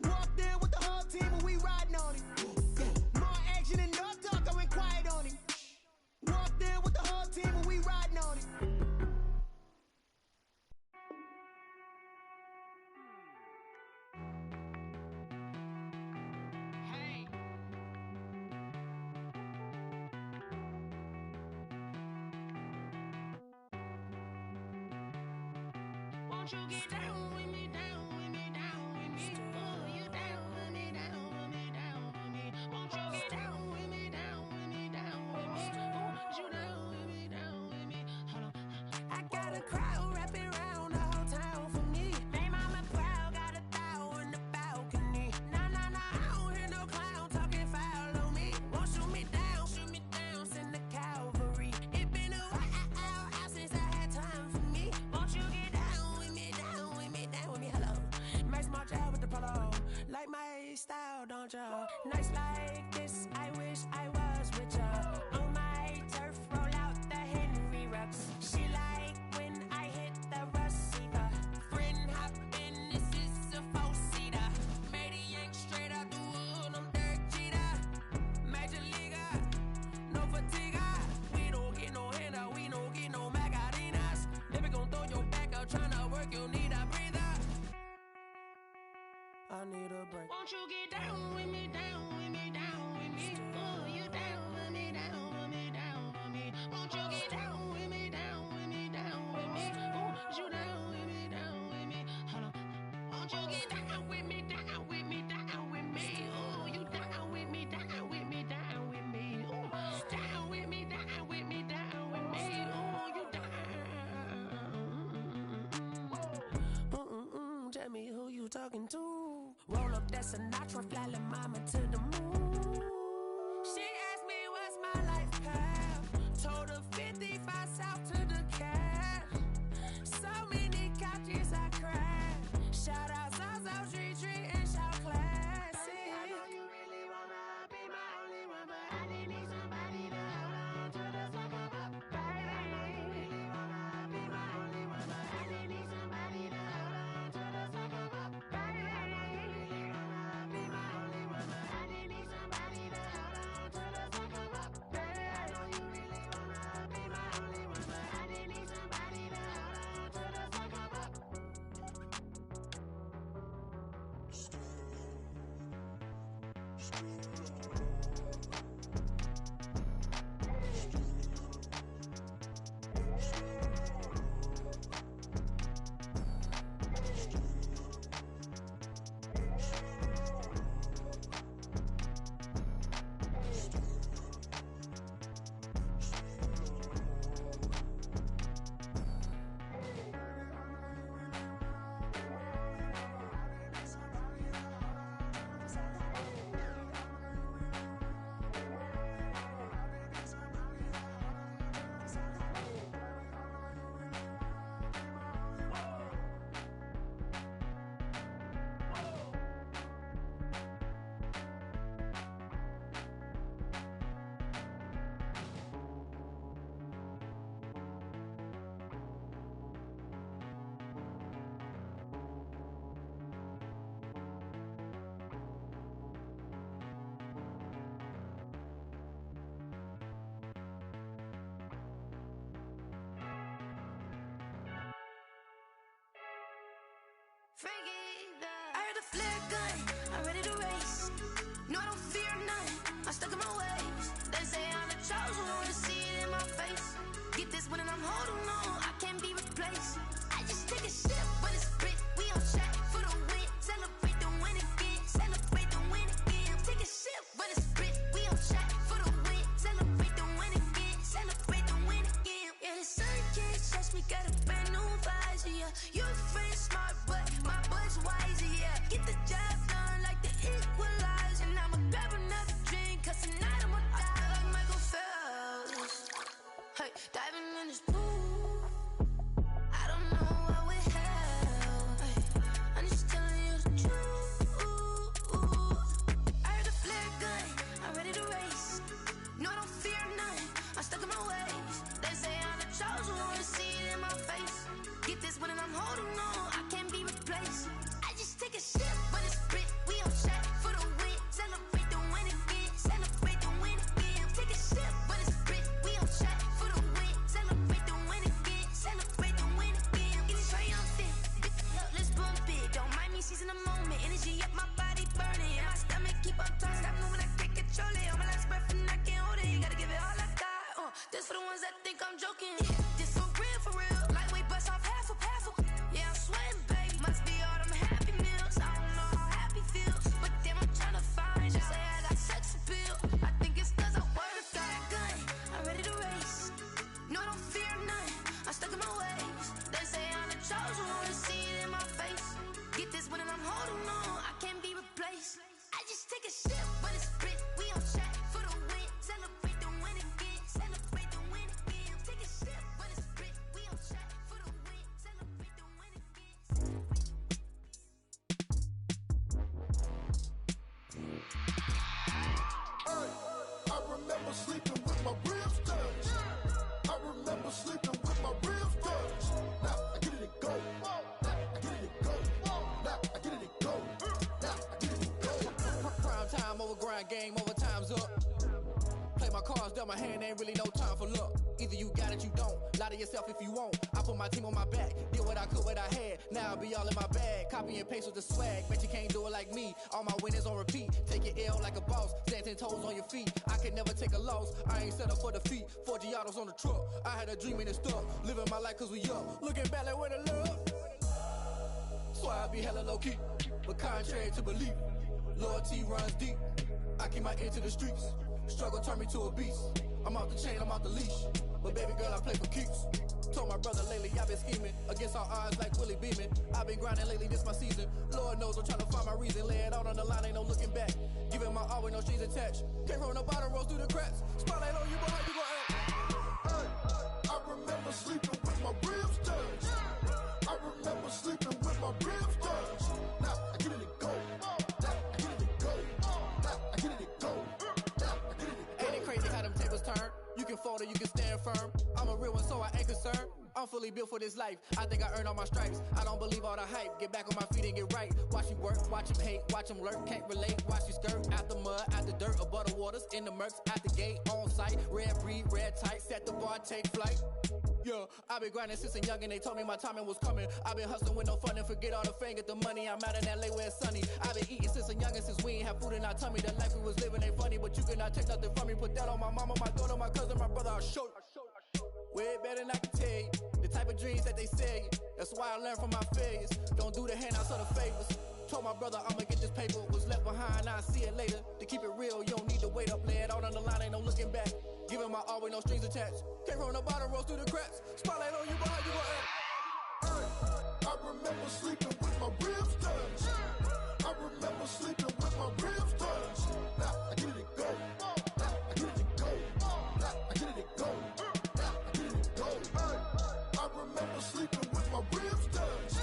Speaker 10: Walked in with the whole team and we riding on him. Yeah, more action and no talk. I went quiet on him. Walked in with the whole team and we riding on him.
Speaker 7: Won't you get down with me, down with me, down with me? Oh, you down with me, down with me, down with me. Won't you get down with me, down with me, down with me? Oh, you down with me, down with me? Hold on. I got a crowd wrapping around the whole town for me. They mama proud, got a thou in the balcony. Nah, I don't hear no clown talking foul on me. Won't shoot me down, send the cavalry. It been a while since I had time for me. Won't you get down with me, down with me, down with me? Hello. Max March out with the polo. Like my style, don't ya? Nights like this, I wish I was with ya. On my turf, roll out the Henry Rux. She like when I hit the receiver. Friend hop in, this is a four-seater. Made a yank straight out the wood, I'm Derek Jeter. Major leaguer, no fatigue. We don't get no handout, we don't get no Magarinas. Never gon' throw your back out, tryna work, you need a breather. I need a break. Won't you get down with me, down with me, down with me? Oh, you down with me, down with me, down with me? Won't you get down with me, down with me, down with me? Oh, you down with me, down with me? Hold on. Won't you get down with me, down with me, down with me? Oh, you down with me, down with me, down with me? Oh, down with me, down with me, down with me? Oh, you down. Tell me who you talking to. Roll up that Sinatra, fly la mama to the moon. She asked me what's my life path. Told her 55 south to the cat. So many couches I cried. Shout out South Street and shout classy. I know you really wanna be my only one, but I didn't need somebody to hold on to the sucker up, baby. I know you really wanna be my only one, but I didn't need somebody to hold on to the sucker up, baby. I know you really wanna be my only one, but I didn't need somebody to I'm stuck in my ways. They say I'm the chosen one, see it in my face. Get this one and I'm holding on, I can't be replaced. I just take a sip, but it's spit. We on track for the win. Celebrate the win again. Celebrate the win again. Take a sip, but it's spit. We on track for the win. Celebrate the win again. Celebrate the win again. Yeah, the sun can't touch me. Got a brand new visor. Yeah, your friend smart, but my boy's wiser. Yeah, get the job done like the equalizer. And I'ma grab another drink, 'cause tonight I'ma die like Michael Phelps. Hey, diving in this pool. I don't know what we have. Hey, I'm just telling you the truth. I heard a flare gun, I'm ready to race. No, I don't fear none, I'm stuck in my ways. They say I'm the chosen one, see it in my face. Get this one and I'm holding on, I can't be replaced. I just take a sip, but it's spit. We on track for the win. Celebrate the win again. Celebrate the win again. Take a sip, but it's spit. We on track for the win. Celebrate the win again. Celebrate the win again. It is triumphant. Let's bump it. Don't mind me seizing the moment. Energy up, my body burning. My stomach keep on turning. Stop moving, I can't control it. On my last breath and I can't hold it. You gotta give it all I got. This for the ones that think I'm joking. This for real, for real. Lightweight bust off half a half. Yeah, I'm sweating, baby. Must be all them happy meals. I don't know how happy feels, but damn, I'm trying to find you. Say I got sex appeal. I think it's 'cause I work. Got a gun, I'm ready to race. No, I don't fear none, I'm stuck in my ways. They say I'm the chosen one, see it in my face. Get this one and I'm holding on, I can't be replaced. I just take a sip, but it's spit. We on track for the win. Celebrate the win again. Celebrate the win again. Take a sip, but it's spit. We on track for the win. Celebrate the win again.
Speaker 9: I remember sleeping with my ribs touched. I remember sleeping with my ribs touched. Now I get it and go. Now I get it and go. Now I get it and go. Now I get it and go.
Speaker 11: Prime time over grind game, over time's up. Play my cards, dealt my hand, ain't really no time for luck. Either you got it, you don't. Lie to yourself if you won't. I put my team on my back, did what I could, what I had. Now I'll be all in my bag, copy and paste with the swag. Bet you can't do it like me. All my winners on repeat. Take your L like a boss, stand 10 toes on your feet. I can never take a loss, I ain't set up for defeat. 4 Giottos on the truck, I had a dream and it's stuck. Living my life 'cause we up, looking back like where the love. So I be hella low key, but contrary to belief, loyalty runs deep. I keep my ear to the streets. Struggle turned me to a beast. I'm off the chain, I'm off the leash. But baby girl, I play for keeps. Told my brother lately, I've been scheming against all odds like Willie Beeman. I've been grinding lately, this my season. Lord knows I'm trying to find my reason. Lay it out on the line, ain't no looking back. Giving my all with no strings attached. Came from the bottom, rose through the cracks. Spotlight on you, but how you gon' act?
Speaker 9: I remember sleeping with my ribs touched. I remember sleeping with my ribs touched. Now I get it and go. Now I get it and go. Now I get it and go. Now I get it and go.
Speaker 11: Ain't it crazy how them tables turn? You can fold or you can stand firm. I'm a real one, so I ain't concerned. I'm fully built for this life. I think I earned all my stripes. I don't believe all the hype. Get back on my feet and get right. Watch you work, watch him hate, watch him lurk. Can't relate, watch you skirt. Out the mud, out the dirt, above the waters, in the murks, out the gate, on site. Red breed, red tight, set the bar, take flight. Yeah, I been grinding since a youngin', they told me my timing was coming. I been hustling with no funding, forget all the fame, get the money. I'm out in LA where it's sunny. I been eating since a youngin', since we ain't have food in our tummy. The life we was living ain't funny, but you cannot take nothing from me. Put that on my mama, my daughter, my cousin, my brother, I'll show you. Way better than I can tell you. The type of dreams that they sell you. That's why I learned from my failures. Don't do the handouts or the favors. Told my brother I'ma get this paper. Was left behind, I'll see it later. To keep it real, you don't need to wait up. Lay it out on the line, ain't no looking back. Giving my all with no strings attached. Came from the bottom, rose through the cracks. Spotlight on you, but how you gon' act?
Speaker 9: I remember sleeping with my ribs touched. I remember sleeping with my ribs touched. Now I get it and go. Now I get it and go. Now I get it and go. Now I get it and go. I remember sleeping with my ribs touched.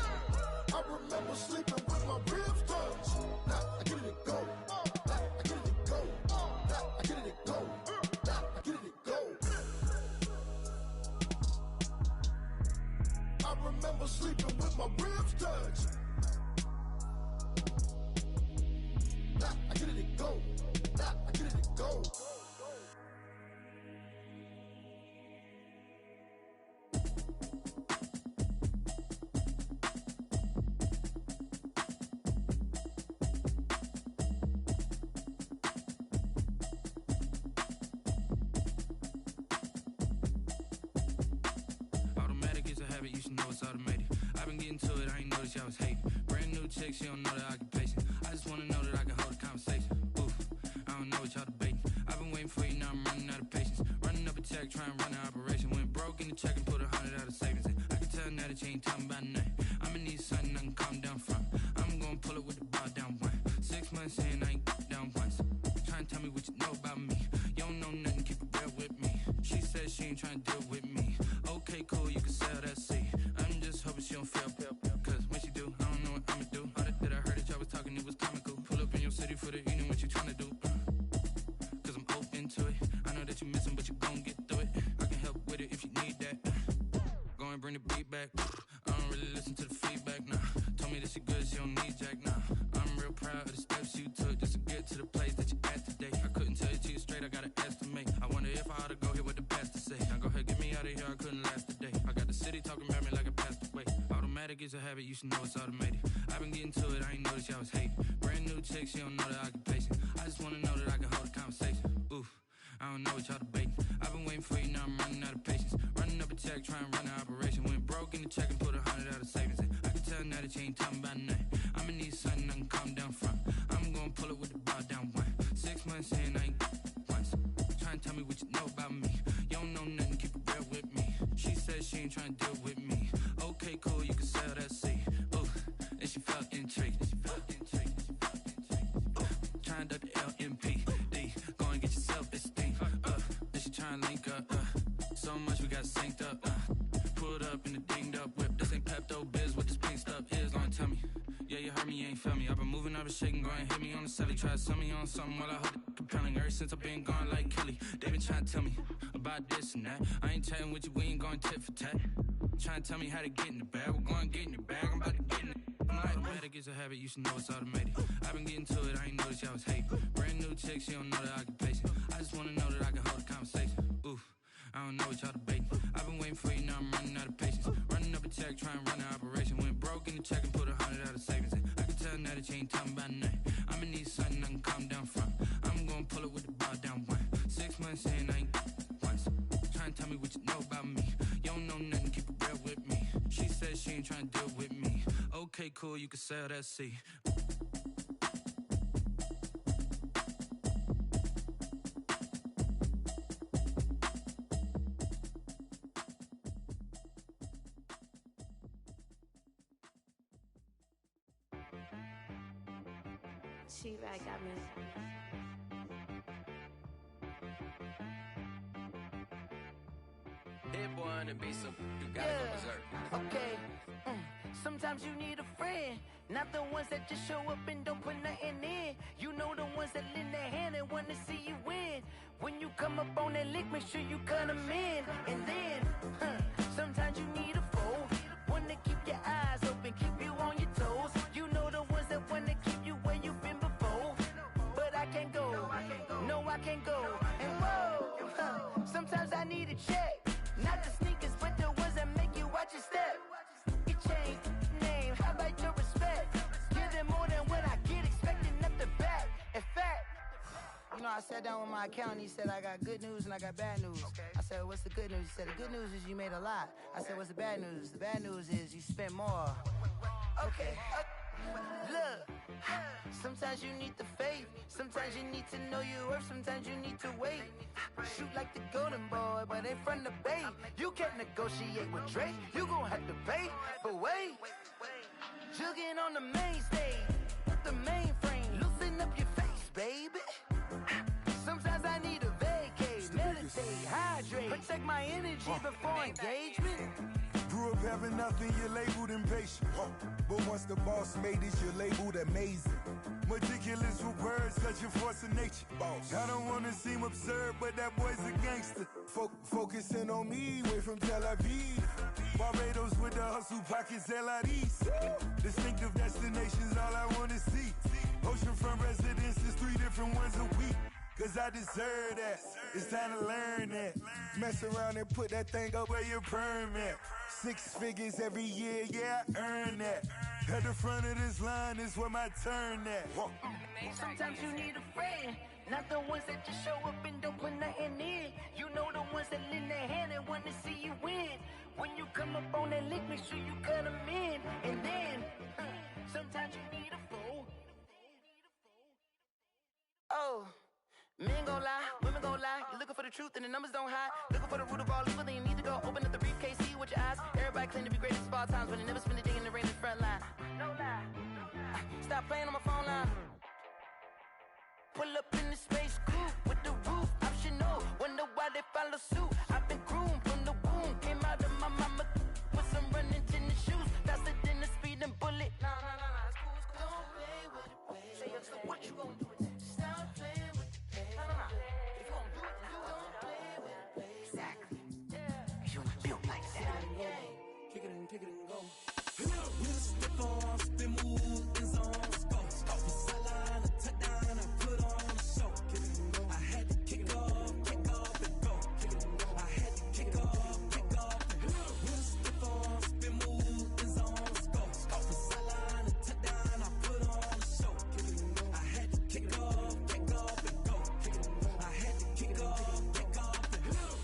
Speaker 9: I remember sleeping with my ribs touched. Now I get it and go. Now I get it and go. Now I get it and go. Now I get it and go. I remember sleeping with my ribs touched. Now I get it and go. Now I get it and go.
Speaker 8: it's automated. I've been getting to it, I ain't noticed y'all was hating. Brand new chick, she don't know the occupation. I just wanna know that I can hold a conversation. Oof, I don't know what y'all debating. I've been waiting for you, now I'm running out of patience. Running up a check, trying to run an operation. Went broke in the check and put 100 out of savings in. I can tell now that you ain't talking about nothing. I'ma need something I can calm down from. I'm gonna pull it with the bar down one. 6 months in, I ain't down once. Trying to tell me what you know about me. You don't know nothing, keep it real with me. She said she ain't trying to deal with me. Okay, cool, you can sell that seed. I'm just hoping she don't fail. Cause when she do, I don't know what I'ma do. All that I heard that y'all was talking, it was comical. Pull up in your city for the evening, what you tryna do? Cause I'm open to it. I know that you missing, but you gon' get through it. I can help with it if you need that. Go and bring the beat back. I don't really listen to the feedback, nah. Told me that she good, she don't need Jack, nah. I'm real proud of the steps you took just to get to the place that you at today. I couldn't tell it to you straight, I gotta estimate. I wonder if I ought to go here with the pastor say. Now go ahead, get me out of here, I couldn't last a day. I got the city talking about me like I passed away. Automatic is a habit, you should know it's automated. I've been getting to it, I ain't noticed y'all was hating. Brand new chick, she don't know the occupation. I just wanna know that I can hold a conversation. Oof, I don't know what y'all debating. I've been waiting for you, now I'm running out of patience. Running up a check, trying to run an operation. Went broke in the check and put 100 out of savings in. I can tell now that you ain't talking about nothing. I'ma need something I can calm down from. I'm gonna pull it with the bar down one. 6 months in, I ain't once. Trying to tell me what you know about me. You don't know nothing, keep it real with me. She said she ain't trying to deal with me. Okay, cool, you can sell that seed. Ooh, and she felt intrigued. Trying to duck the LMPD. Go and get your self-esteem. Then she trying to link up. So much we got synced up. Pulled up in the dinged up whip. This ain't Pepto-Biz, what this pink stuff is. Long tell me. Yeah, you heard me, you ain't felt me. I've been moving, I've been shaking, go and hit me on the celly. Try to sell me on something while I hold it compelling. Ever since I've been gone like Kelly, they been trying to tell me about this and that. I ain't chatting with you, we ain't going tit for tat. Trying to tell me how to get in the bag. We're going to get in the bag, I'm about to get in it. I'm like, automatic is a habit, you should know it's automated. I've been getting to it, I ain't noticed y'all was hating. Brand new chick, she don't know the occupation. I just wanna know that I can hold a conversation. Oof, I don't know what y'all debating. I've been waiting for you, now I'm running out of patience. Running up a check, trying to run an operation. Went broke in the check and put 100 out of savings in. I can tell now that you ain't talking about nothing. I'ma need something I can calm down from. I'm gonna pull it with the bar down one. 6 months in, I ain't once. Trying to tell me what you know about me. You don't know nothing, keep it real with me. She said she ain't trying to deal with me. Okay, cool, you can sell that seed.
Speaker 12: T-Bag got me.
Speaker 8: Hit boy on the beat, so you gotta go berserk.
Speaker 7: Okay. Sometimes you need a friend, not the ones that just show up and don't put nothing in. You know the ones that lend their hand and wanna see you win. When you come up on that lick, make sure you cut them in. And then, sometimes you need a foe, one to keep your eyes open, keep you on your toes. You know the ones that wanna keep you where you've been before. But I can't go, no I can't go. And whoa, sometimes I need a check, not the sneakers, but the ones that make you watch your step. Your chain, name, how about your respect? Give them more than what I get, expecting up the back. In fact, you know, I sat down with my accountant, he said I got good news and I got bad news. I said, what's the good news? He said, the good news is you made a lot. I said, what's the bad news? The bad news is you spent more. Okay, look, sometimes you need the faith, sometimes you need to know your worth, sometimes you need to wait. Shoot like the golden boy, but in front of the bay. You can't negotiate with Drake, you gon' have to pay. But wait, jugging on the main stage, the mainframe, loosen up your face, baby. Sometimes I need a vacate, meditate, hydrate, protect my energy before engagement.
Speaker 9: Grew up having nothing, you're labeled impatient. But once the boss made it, you're labeled amazing. Meticulous with words, such a force of nature. I don't wanna seem absurd, but that boy's a gangster. Focusing on me, way from Tel Aviv. Barbados with the hustle pockets, LIDs. Distinctive destinations, all I wanna see. Oceanfront residences, 3 different ones a week. Cause I deserve that, it's time to learn that. Mess around and put that thing up where your permit. 6 figures every year, yeah, I earn that. At the front of this line is where my turn at.
Speaker 7: Sometimes you need a friend, not the ones that just show up and don't put nothing in. You know the ones that lend their hand and want to see you win. When you come up on that lick, make sure you cut them in. And then, sometimes you need a fool. Oh, men gon' lie, women gon' lie. You looking for the truth and the numbers don't hide. Looking for the root of all evil, then you need to go open up the briefcase, see with your eyes. Everybody claim to be greatest of all times, but they never spend a day in the rain in the front line. No lie. Stop playing on my phone line. Pull up in the space coupe with the roof optional. Wonder why they follow suit. I've been groomed from the womb. Came out of my mama with some running tennis shoes. Faster than the speeding bullet. Nah, it's cool, it's cool. Don't play with it, baby. Say so what you gon' do with it? Stop playing with it, baby. Nah. If you gon' do it, then don't play with it, baby. Exactly. Yeah. Cause you're not built like that.
Speaker 6: Kick it and go. We'll step on, spin move, in zone, go. Off the sideline, a touchdown, I put on a show. I had to kick off and go. I had to kick off and go. We'll step on, spin move, in zone, go. Off the sideline, a touchdown, I put on a show. I had to kick off and go. I had to kick off and go.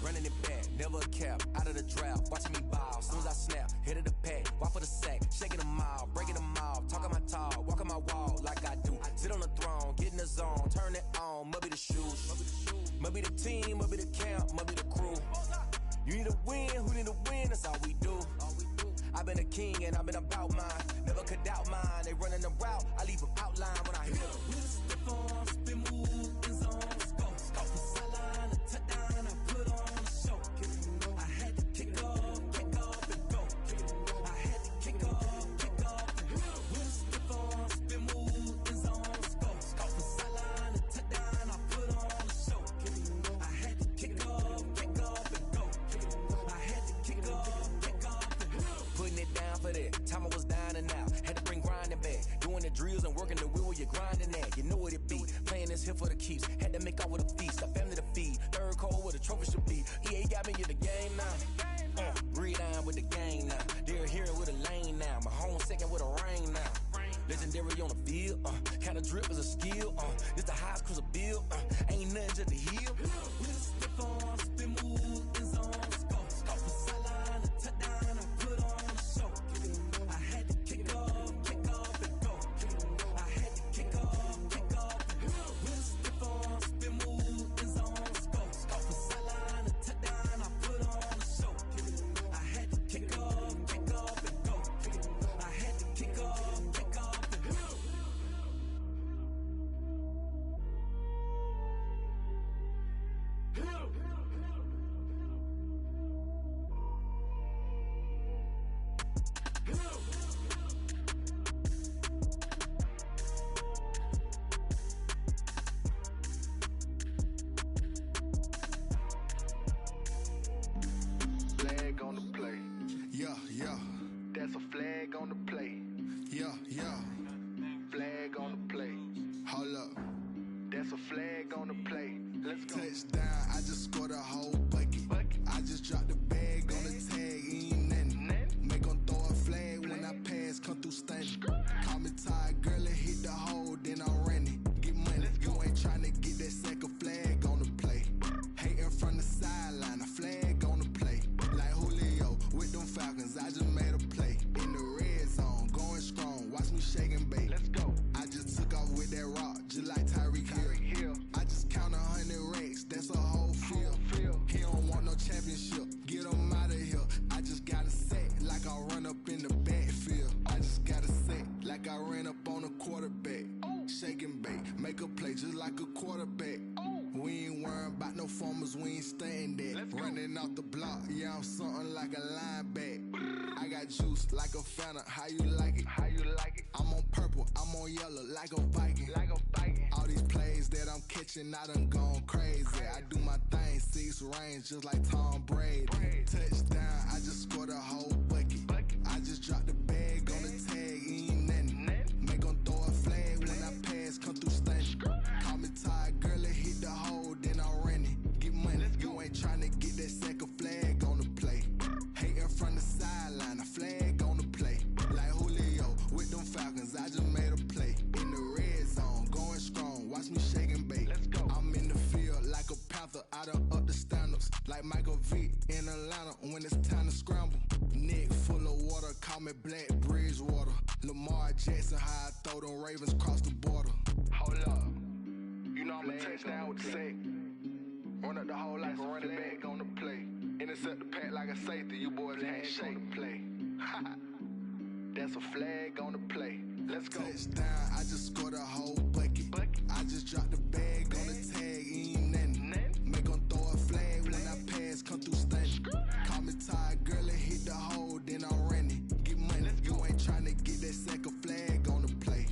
Speaker 8: Running it back, never a cap, out of the drought, watching me ball. Soon as I snap, hit of the pack, walk for the sack, shaking them all, breaking them all, talking my talk, walking my wall like I do. Sit on the throne, get in the zone, turn it on, must be the shoes, must be the team, must be the camp, must be the crew. You need a win, who need a win, that's all we do. I've been a king and I've been about mine, never could doubt mine. They running the route, I leave them outline when I hit them.
Speaker 6: We'll step on, spin move, in zone, go. Off the sideline, a touchdown, I put on a show. I had to kick off and go. I had to kick off and go. We'll step on, spin move, in zone, go. Off the sideline, a touchdown, I put on a show. I had to kick off and go. I had to kick off and go.
Speaker 8: Putting it down for that, time I was down and out, had to bring grinding back, doing the drills and working the wheel where you're grinding at, you know what it be, playing this here for the keeps, had to make out with a feast, a family to feed, third cold where the trophy should be, EA got me in the game now, breathe down with the game now, they're here with a lane now, my home second with a rain now, legendary on the field, kinda drip is a skill, this the highest cruiser bill, ain't nothing just the hill.
Speaker 6: We'll step on, spin move, in zone, go. Off the sideline, a touchdown, I put on a show. I had to kick off and go. I had to kick off and go. We'll step on, spin move, in zone, go. Off the sideline, a touchdown, I put on a show. I had to kick off and go. I had to kick off and go.
Speaker 9: Flag on the play. Yeah. That's a flag on the play. Yeah. Flag on the play. Hold up. That's a flag on the play. Let's go. Touchdown, I just scored a whole bucket. I just dropped the bag on the tag, ain't nothing. Make 'em throw a flag when I pass, come through stunning. Call me tired, girl, and hit the hole, then I'm running. Get money, you ain't tryna get that second flag on the play. Hating from the sideline, a flag on the play. Like Julio with them Falcons, I just made a play. In the red zone, going strong, watch me shake and bake. Let's go. I just took off with that rock, just like Tyreek Hill. I just count 100 racks, that's a whole field. He don't want no championship, get him out of here. I just got a set, like I run up in the backfield. I just got a set, like I ran up on a quarterback. Shake and bake, make a play just like a quarterback. We ain't worrying about no formers, we ain't staying there. Running off the block, yeah, I'm something like a linebacker. I got juice like a Fanta, how you like it? I'm on purple, I'm on yellow, like a Viking. All these plays that I'm catching, I done gone crazy. I do my thing, 6 range, just like Tom Brady. Touchdown, I just scored a whole bucket. I just dropped the bag on the tag, ain't nothing. Make 'em throw a flag when I pass, come through stunning. Call me tired, girl, and hit the hole, then I'm running. Get money, you ain't tryna get that second flag on the play. Hating from the sideline, a flag on the play. Like Julio with them Falcons, I just made a play. In the red zone, going strong, watch me shake and bake. Let's go. I'm in the field like a Panther, I done up the standards. Like Michael Vick in Atlanta when it's time to scramble.
Speaker 13: Neck full of water, call me Black Bridgewater. Lamar Jackson, how I throw them Ravens across the border. Hold up, you know I'm a touchdown with the sack. Run up the hole like a running back on the play. Intercept the pack like a safety, you boys can't shake the play. That's a flag on the play. Let's go. Touchdown, I just scored a whole bucket. I just dropped the bag on the tag, ain't nothing. Make them throw a flag when I pass, come through stunning. Call me tired, girl, and hit the hole, then I'm running. Get money, you ain't trying to get that second flag on the play.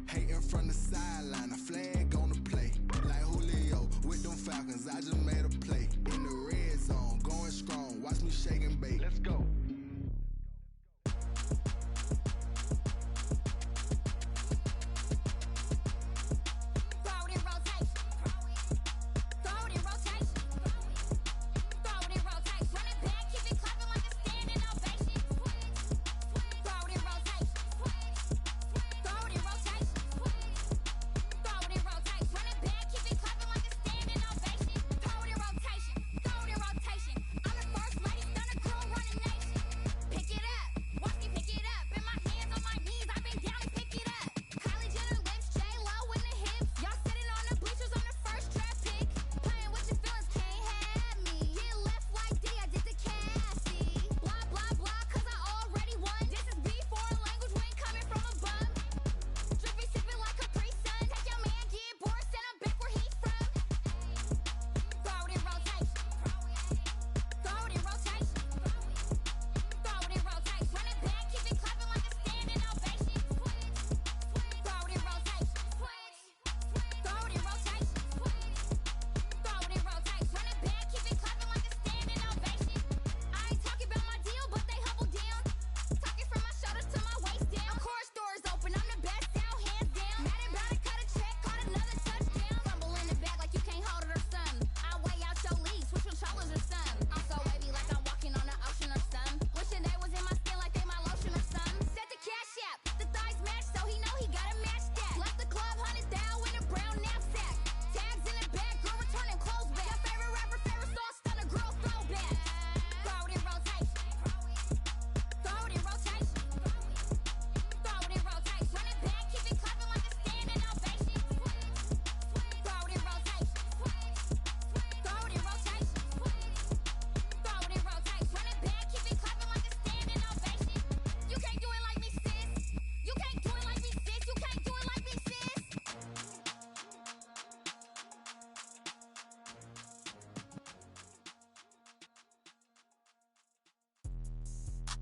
Speaker 13: Hating from the sideline, a flag on the play. Like Julio with them Falcons, I just made a play. In the red zone, going strong, watch me shake and bake. Let's go.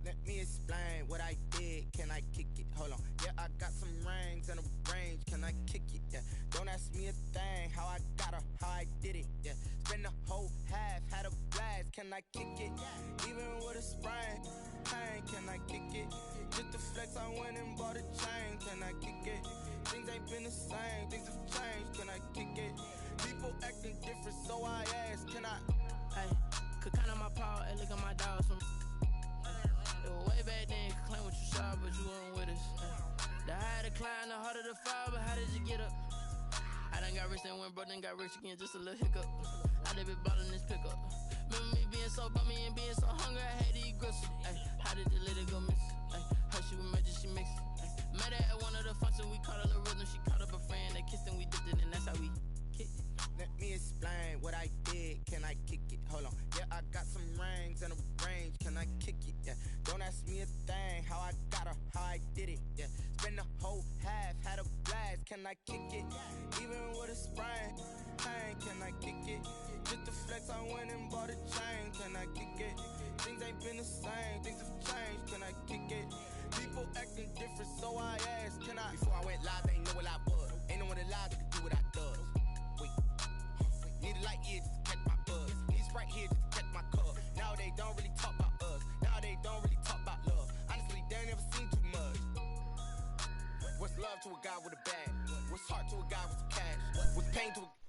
Speaker 14: Let me explain what I did. Can I kick it? Hold on. Yeah, I got some rings and a range. Can I kick it? Yeah. Don't ask me a thing. How I got her, how I did it. Yeah. Spend the whole half, had a blast. Can I kick it? Even with a sprain. Pain, can I kick it? Just the flex, I went and bought a chain. Can I kick it? Things ain't been the same. Things have changed. Can I kick it? People acting different, so I ask. Can I?
Speaker 15: Hey, could count on my paw and look at my dogs from. It was way back then, could claim what you saw, but you weren't with us. The higher the climb, the harder the fall, but how did you get up? I done got rich and went broke, then got rich again, just a little hiccup. I done been ballin' this pickup. Remember me being so bummy and being so hungry, I had to eat gristle. How did the lady go miss? Her she was magic, she mixed. Met her at one of the functions, we caught a little rhythm. She caught up a friend, they kissed and we dipped it, and that's how we kicked it.
Speaker 14: Let me explain what I did. Can I kick it? Hold on. Yeah, I got some rings and a range. Can I kick it? Yeah. Don't ask me a thing. How I got her, how I did it. Yeah. Spend the whole half, had a blast. Can I kick it? Even with a sprain. Pain, can I kick it? Just the flex, I went and bought a chain. Can I kick it? Things ain't been the same. Things have changed. Can I kick it? People acting different, so I asked. Can I? Before I went live, they ain't know what I was. Ain't no one alive that could do what I does. Wait. Need a light here just to catch my buzz. Need Sprite here just to catch my cup. Now they don't really talk about us. Now they don't really talk about love. Honestly, they ain't never seen too much. What's love to a guy with a bag? What's heart to a guy with some cash? What's pain to a